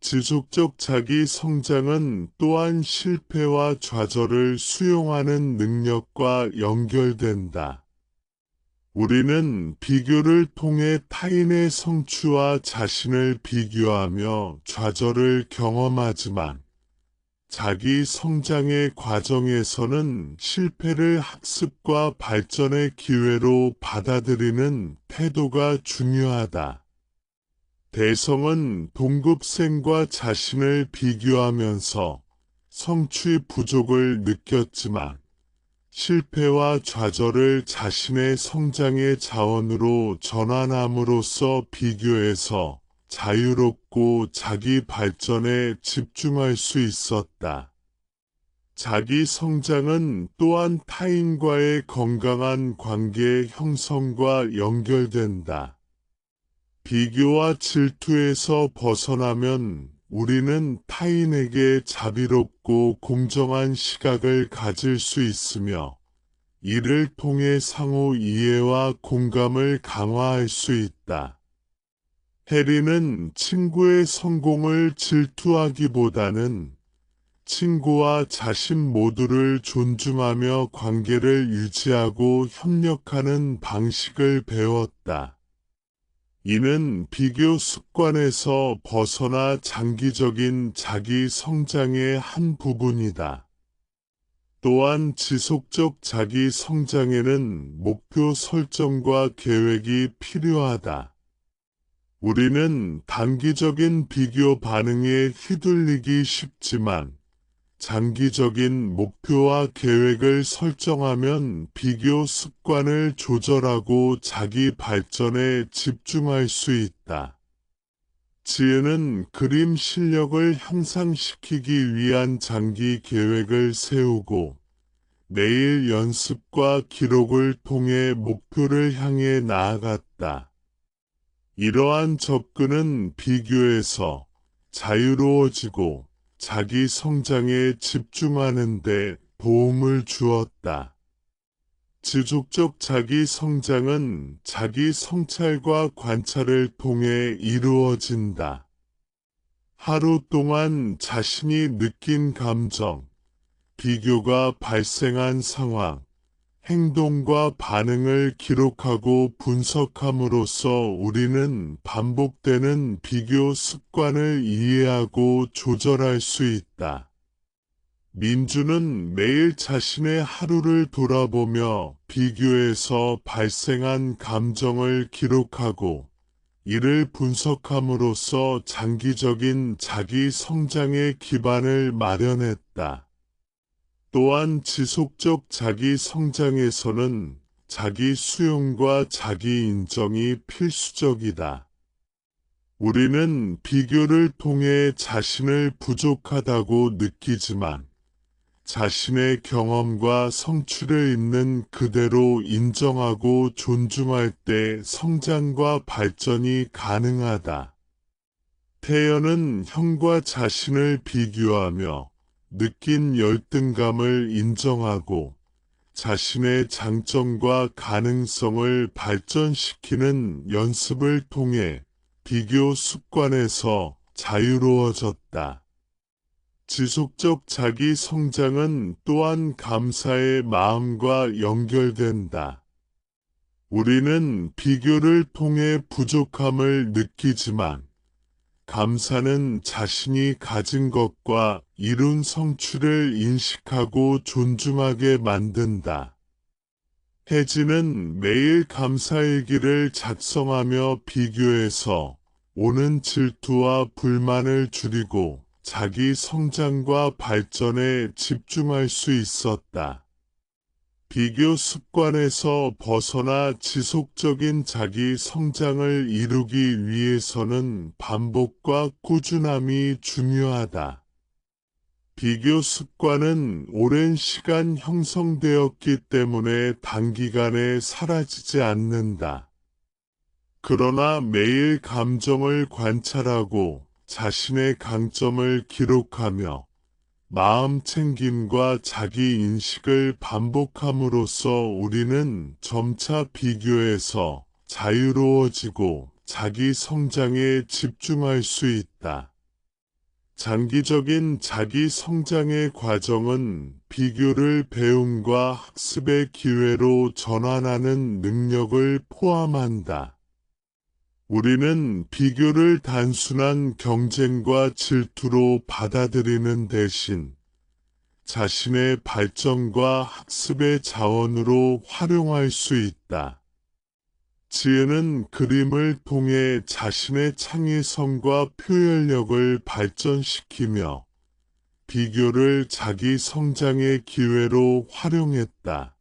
지속적 자기 성장은 또한 실패와 좌절을 수용하는 능력과 연결된다. 우리는 비교를 통해 타인의 성취와 자신을 비교하며 좌절을 경험하지만 자기 성장의 과정에서는 실패를 학습과 발전의 기회로 받아들이는 태도가 중요하다. 대성은 동급생과 자신을 비교하면서 성취 부족을 느꼈지만 실패와 좌절을 자신의 성장의 자원으로 전환함으로써 비교에서 자유롭고 자기 발전에 집중할 수 있었다. 자기 성장은 또한 타인과의 건강한 관계 형성과 연결된다. 비교와 질투에서 벗어나면 우리는 타인에게 자비롭고 공정한 시각을 가질 수 있으며 이를 통해 상호 이해와 공감을 강화할 수 있다. 해리는 친구의 성공을 질투하기보다는 친구와 자신 모두를 존중하며 관계를 유지하고 협력하는 방식을 배웠다. 이는 비교 습관에서 벗어나 장기적인 자기 성장의 한 부분이다. 또한 지속적 자기 성장에는 목표 설정과 계획이 필요하다. 우리는 단기적인 비교 반응에 휘둘리기 쉽지만 장기적인 목표와 계획을 설정하면 비교 습관을 조절하고 자기 발전에 집중할 수 있다. 지혜는 그림 실력을 향상시키기 위한 장기 계획을 세우고 매일 연습과 기록을 통해 목표를 향해 나아갔다. 이러한 접근은 비교에서 자유로워지고 자기 성장에 집중하는 데 도움을 주었다. 지속적 자기 성장은 자기 성찰과 관찰을 통해 이루어진다. 하루 동안 자신이 느낀 감정, 비교가 발생한 상황, 행동과 반응을 기록하고 분석함으로써 우리는 반복되는 비교 습관을 이해하고 조절할 수 있다. 민주는 매일 자신의 하루를 돌아보며 비교에서 발생한 감정을 기록하고 이를 분석함으로써 장기적인 자기 성장의 기반을 마련했다. 또한 지속적 자기 성장에서는 자기 수용과 자기 인정이 필수적이다. 우리는 비교를 통해 자신을 부족하다고 느끼지만 자신의 경험과 성취를 있는 그대로 인정하고 존중할 때 성장과 발전이 가능하다. 태연은 형과 자신을 비교하며 느낀 열등감을 인정하고 자신의 장점과 가능성을 발전시키는 연습을 통해 비교 습관에서 자유로워졌다. 지속적 자기 성장은 또한 감사의 마음과 연결된다. 우리는 비교를 통해 부족함을 느끼지만 감사는 자신이 가진 것과 이룬 성취를 인식하고 존중하게 만든다. 혜진은 매일 감사일기를 작성하며 비교에서 오는 질투와 불만을 줄이고 자기 성장과 발전에 집중할 수 있었다. 비교 습관에서 벗어나 지속적인 자기 성장을 이루기 위해서는 반복과 꾸준함이 중요하다. 비교 습관은 오랜 시간 형성되었기 때문에 단기간에 사라지지 않는다. 그러나 매일 감정을 관찰하고 자신의 강점을 기록하며 마음 챙김과 자기 인식을 반복함으로써 우리는 점차 비교에서 자유로워지고 자기 성장에 집중할 수 있다. 장기적인 자기 성장의 과정은 비교를 배움과 학습의 기회로 전환하는 능력을 포함한다. 우리는 비교를 단순한 경쟁과 질투로 받아들이는 대신 자신의 발전과 학습의 자원으로 활용할 수 있다. 지혜는 그림을 통해 자신의 창의성과 표현력을 발전시키며 비교를 자기 성장의 기회로 활용했다.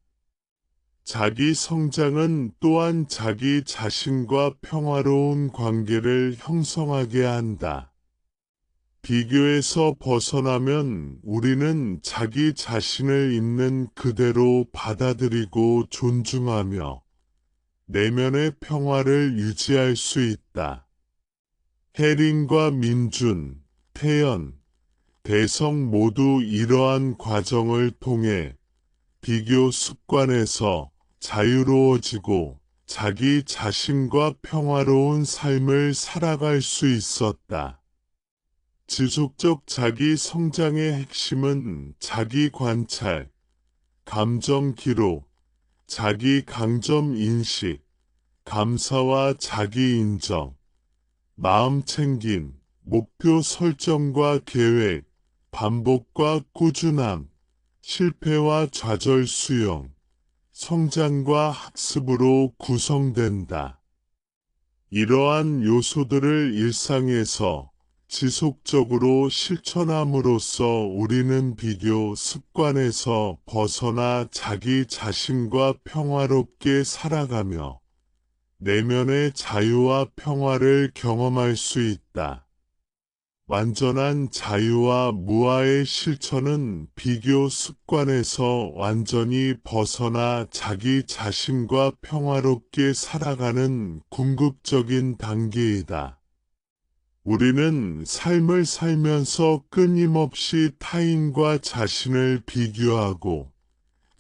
자기 성장은 또한 자기 자신과 평화로운 관계를 형성하게 한다. 비교에서 벗어나면 우리는 자기 자신을 있는 그대로 받아들이고 존중하며 내면의 평화를 유지할 수 있다. 혜린과 민준, 태연, 대성 모두 이러한 과정을 통해 비교 습관에서 자유로워지고 자기 자신과 평화로운 삶을 살아갈 수 있었다. 지속적 자기 성장의 핵심은 자기 관찰, 감정 기록, 자기 강점 인식, 감사와 자기 인정, 마음 챙김, 목표 설정과 계획, 반복과 꾸준함, 실패와 좌절 수용, 성장과 학습으로 구성된다. 이러한 요소들을 일상에서 지속적으로 실천함으로써 우리는 비교 습관에서 벗어나 자기 자신과 평화롭게 살아가며 내면의 자유와 평화를 경험할 수 있다. 완전한 자유와 무아의 실천은 비교 습관에서 완전히 벗어나 자기 자신과 평화롭게 살아가는 궁극적인 단계이다. 우리는 삶을 살면서 끊임없이 타인과 자신을 비교하고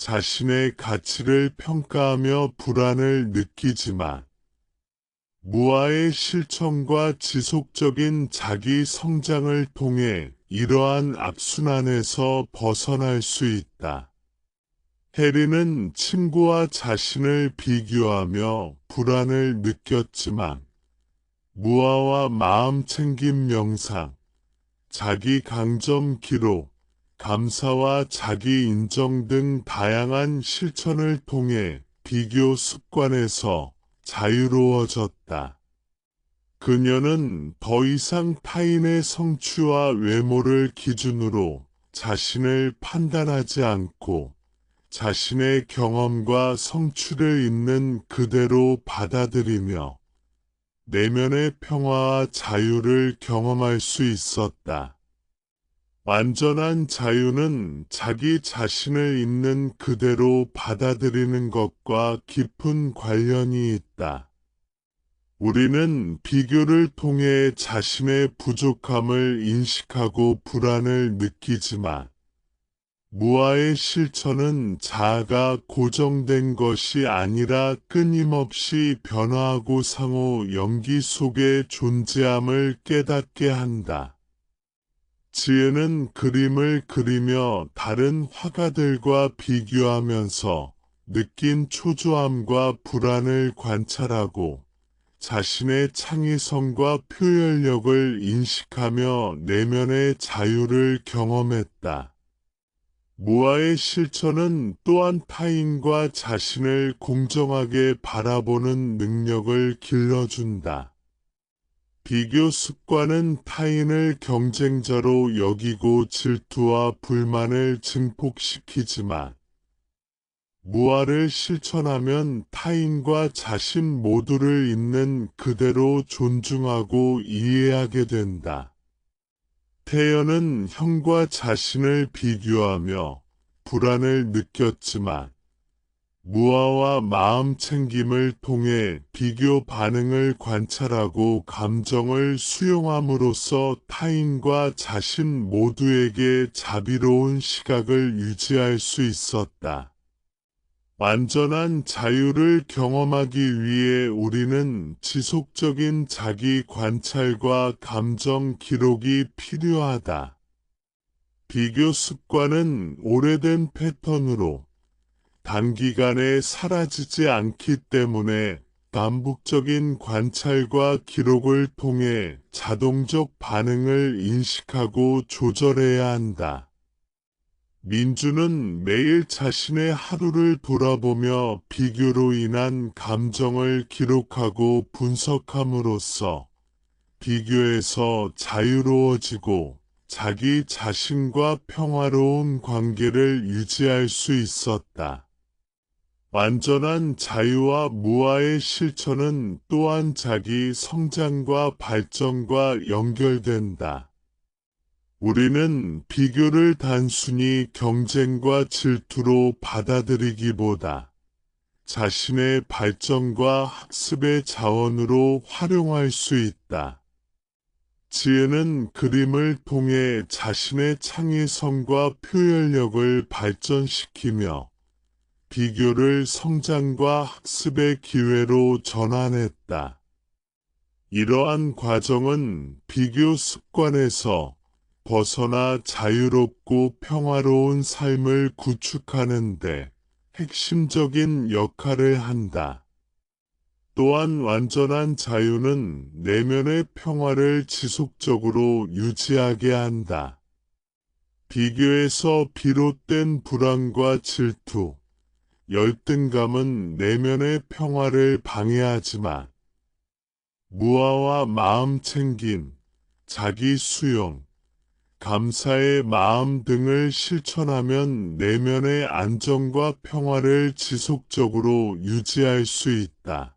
자신의 가치를 평가하며 불안을 느끼지만 무아의 실천과 지속적인 자기 성장을 통해 이러한 악순환에서 벗어날 수 있다. 해리는 친구와 자신을 비교하며 불안을 느꼈지만 무아와 마음챙김 명상, 자기 강점 기록, 감사와 자기 인정 등 다양한 실천을 통해 비교 습관에서 자유로워졌다. 그녀는 더 이상 타인의 성취와 외모를 기준으로 자신을 판단하지 않고 자신의 경험과 성취를 있는 그대로 받아들이며 내면의 평화와 자유를 경험할 수 있었다. 완전한 자유는 자기 자신을 있는 그대로 받아들이는 것과 깊은 관련이 있다. 우리는 비교를 통해 자신의 부족함을 인식하고 불안을 느끼지만 무아의 실천은 자아가 고정된 것이 아니라 끊임없이 변화하고 상호 연기 속의 존재함을 깨닫게 한다. 지혜는 그림을 그리며 다른 화가들과 비교하면서 느낀 초조함과 불안을 관찰하고 자신의 창의성과 표현력을 인식하며 내면의 자유를 경험했다. 무아의 실천은 또한 타인과 자신을 공정하게 바라보는 능력을 길러준다. 비교 습관은 타인을 경쟁자로 여기고 질투와 불만을 증폭시키지만 무아를 실천하면 타인과 자신 모두를 있는 그대로 존중하고 이해하게 된다. 태연은 형과 자신을 비교하며 불안을 느꼈지만 무아와 마음챙김을 통해 비교 반응을 관찰하고 감정을 수용함으로써 타인과 자신 모두에게 자비로운 시각을 유지할 수 있었다. 완전한 자유를 경험하기 위해 우리는 지속적인 자기 관찰과 감정 기록이 필요하다. 비교 습관은 오래된 패턴으로 단기간에 사라지지 않기 때문에 반복적인 관찰과 기록을 통해 자동적 반응을 인식하고 조절해야 한다. 민주는 매일 자신의 하루를 돌아보며 비교로 인한 감정을 기록하고 분석함으로써 비교에서 자유로워지고 자기 자신과 평화로운 관계를 유지할 수 있었다. 완전한 자유와 무아의 실천은 또한 자기 성장과 발전과 연결된다. 우리는 비교를 단순히 경쟁과 질투로 받아들이기보다 자신의 발전과 학습의 자원으로 활용할 수 있다. 지혜는 그림을 통해 자신의 창의성과 표현력을 발전시키며 비교를 성장과 학습의 기회로 전환했다. 이러한 과정은 비교 습관에서 벗어나 자유롭고 평화로운 삶을 구축하는 데 핵심적인 역할을 한다. 또한 완전한 자유는 내면의 평화를 지속적으로 유지하게 한다. 비교에서 비롯된 불안과 질투, 열등감은 내면의 평화를 방해하지만 무아와 마음챙김, 자기 수용, 감사의 마음 등을 실천하면 내면의 안정과 평화를 지속적으로 유지할 수 있다.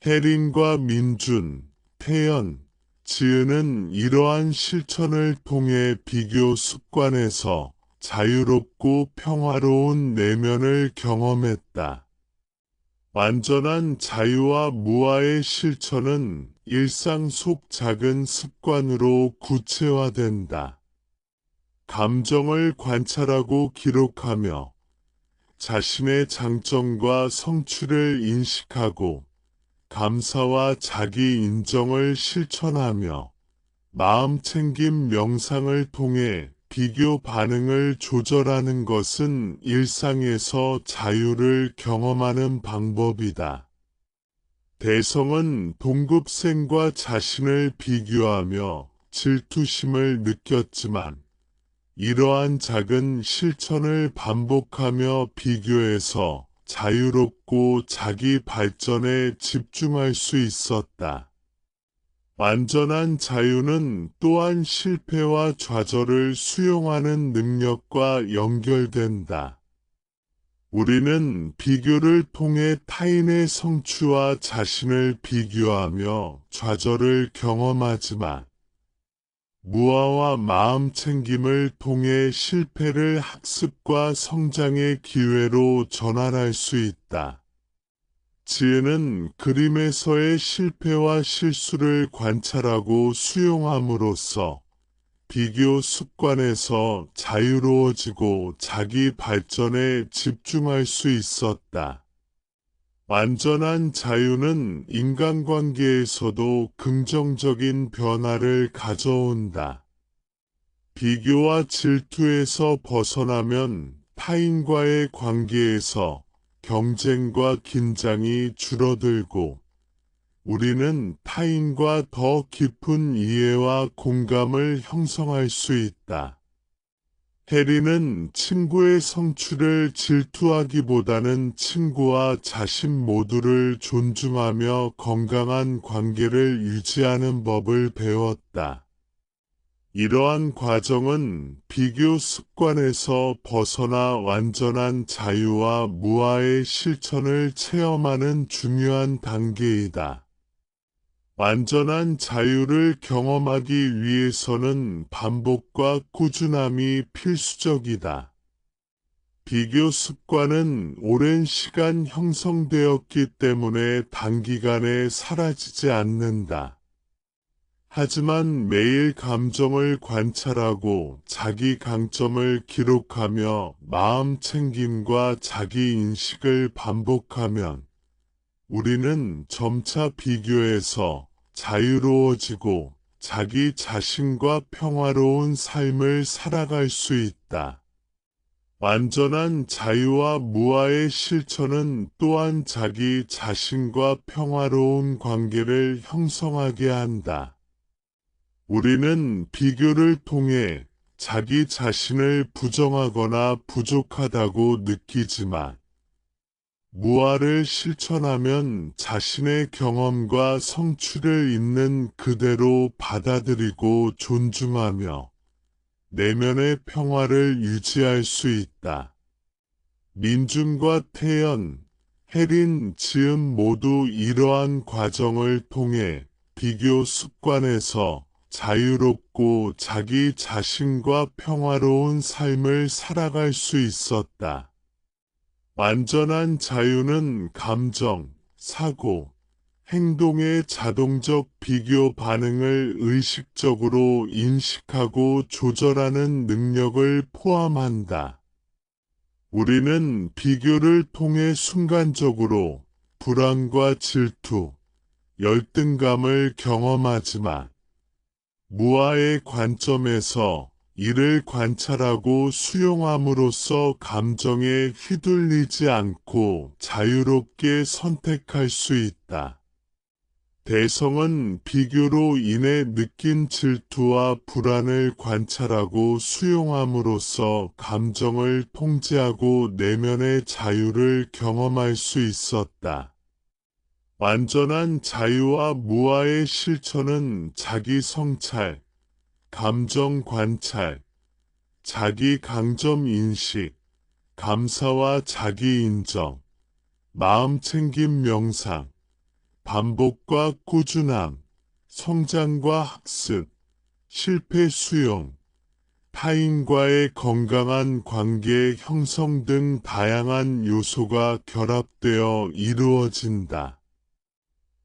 혜린과 민준, 태연, 지은은 이러한 실천을 통해 비교 습관에서 자유롭고 평화로운 내면을 경험했다. 완전한 자유와 무아의 실천은 일상 속 작은 습관으로 구체화된다. 감정을 관찰하고 기록하며 자신의 장점과 성취를 인식하고 감사와 자기 인정을 실천하며 마음챙김 명상을 통해 비교 반응을 조절하는 것은 일상에서 자유를 경험하는 방법이다. 대성은 동급생과 자신을 비교하며 질투심을 느꼈지만 이러한 작은 실천을 반복하며 비교해서 자유롭고 자기 발전에 집중할 수 있었다. 완전한 자유는 또한 실패와 좌절을 수용하는 능력과 연결된다. 우리는 비교를 통해 타인의 성취와 자신을 비교하며 좌절을 경험하지만 무아와 마음챙김을 통해 실패를 학습과 성장의 기회로 전환할 수 있다. 지혜는 그림에서의 실패와 실수를 관찰하고 수용함으로써 비교 습관에서 자유로워지고 자기 발전에 집중할 수 있었다. 완전한 자유는 인간관계에서도 긍정적인 변화를 가져온다. 비교와 질투에서 벗어나면 타인과의 관계에서 경쟁과 긴장이 줄어들고 우리는 타인과 더 깊은 이해와 공감을 형성할 수 있다. 해리는 친구의 성취를 질투하기보다는 친구와 자신 모두를 존중하며 건강한 관계를 유지하는 법을 배웠다. 이러한 과정은 비교 습관에서 벗어나 완전한 자유와 무아의 실천을 체험하는 중요한 단계이다. 완전한 자유를 경험하기 위해서는 반복과 꾸준함이 필수적이다. 비교 습관은 오랜 시간 형성되었기 때문에 단기간에 사라지지 않는다. 하지만 매일 감정을 관찰하고 자기 강점을 기록하며 마음 챙김과 자기 인식을 반복하면 우리는 점차 비교에서 자유로워지고 자기 자신과 평화로운 삶을 살아갈 수 있다. 완전한 자유와 무아의 실천은 또한 자기 자신과 평화로운 관계를 형성하게 한다. 우리는 비교를 통해 자기 자신을 부정하거나 부족하다고 느끼지만 무아를 실천하면 자신의 경험과 성취를 있는 그대로 받아들이고 존중하며 내면의 평화를 유지할 수 있다. 민준과 태연, 혜린, 지은 모두 이러한 과정을 통해 비교 습관에서 자유롭고 자기 자신과 평화로운 삶을 살아갈 수 있었다. 완전한 자유는 감정, 사고, 행동의 자동적 비교 반응을 의식적으로 인식하고 조절하는 능력을 포함한다. 우리는 비교를 통해 순간적으로 불안과 질투, 열등감을 경험하지만 무아의 관점에서 이를 관찰하고 수용함으로써 감정에 휘둘리지 않고 자유롭게 선택할 수 있다. 대성은 비교로 인해 느낀 질투와 불안을 관찰하고 수용함으로써 감정을 통제하고 내면의 자유를 경험할 수 있었다. 완전한 자유와 무아의 실천은 자기 성찰, 감정 관찰, 자기 강점 인식, 감사와 자기 인정, 마음챙김 명상, 반복과 꾸준함, 성장과 학습, 실패 수용, 타인과의 건강한 관계 형성 등 다양한 요소가 결합되어 이루어진다.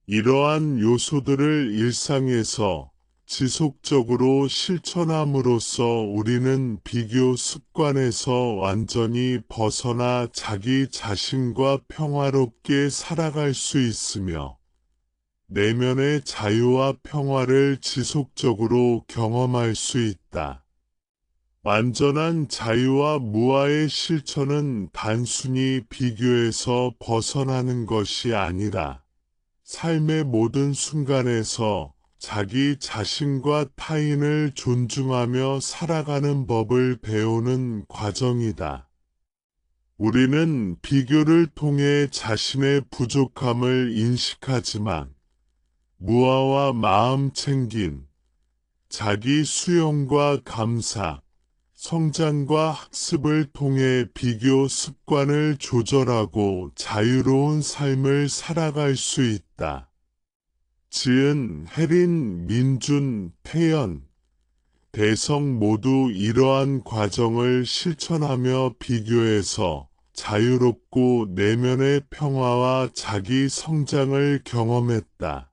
이러한 요소들을 일상에서 지속적으로 실천함으로써 우리는 비교 습관에서 완전히 벗어나 자기 자신과 평화롭게 살아갈 수 있으며 내면의 자유와 평화를 지속적으로 경험할 수 있다. 완전한 자유와 무아의 실천은 단순히 비교에서 벗어나는 것이 아니라 삶의 모든 순간에서 자기 자신과 타인을 존중하며 살아가는 법을 배우는 과정이다. 우리는 비교를 통해 자신의 부족함을 인식하지만 무아와 마음 챙김, 자기 수용과 감사, 성장과 학습을 통해 비교 습관을 조절하고 자유로운 삶을 살아갈 수 있다. 지은, 혜린, 민준, 태연, 대성 모두 이러한 과정을 실천하며 비교해서 자유롭고 내면의 평화와 자기 성장을 경험했다.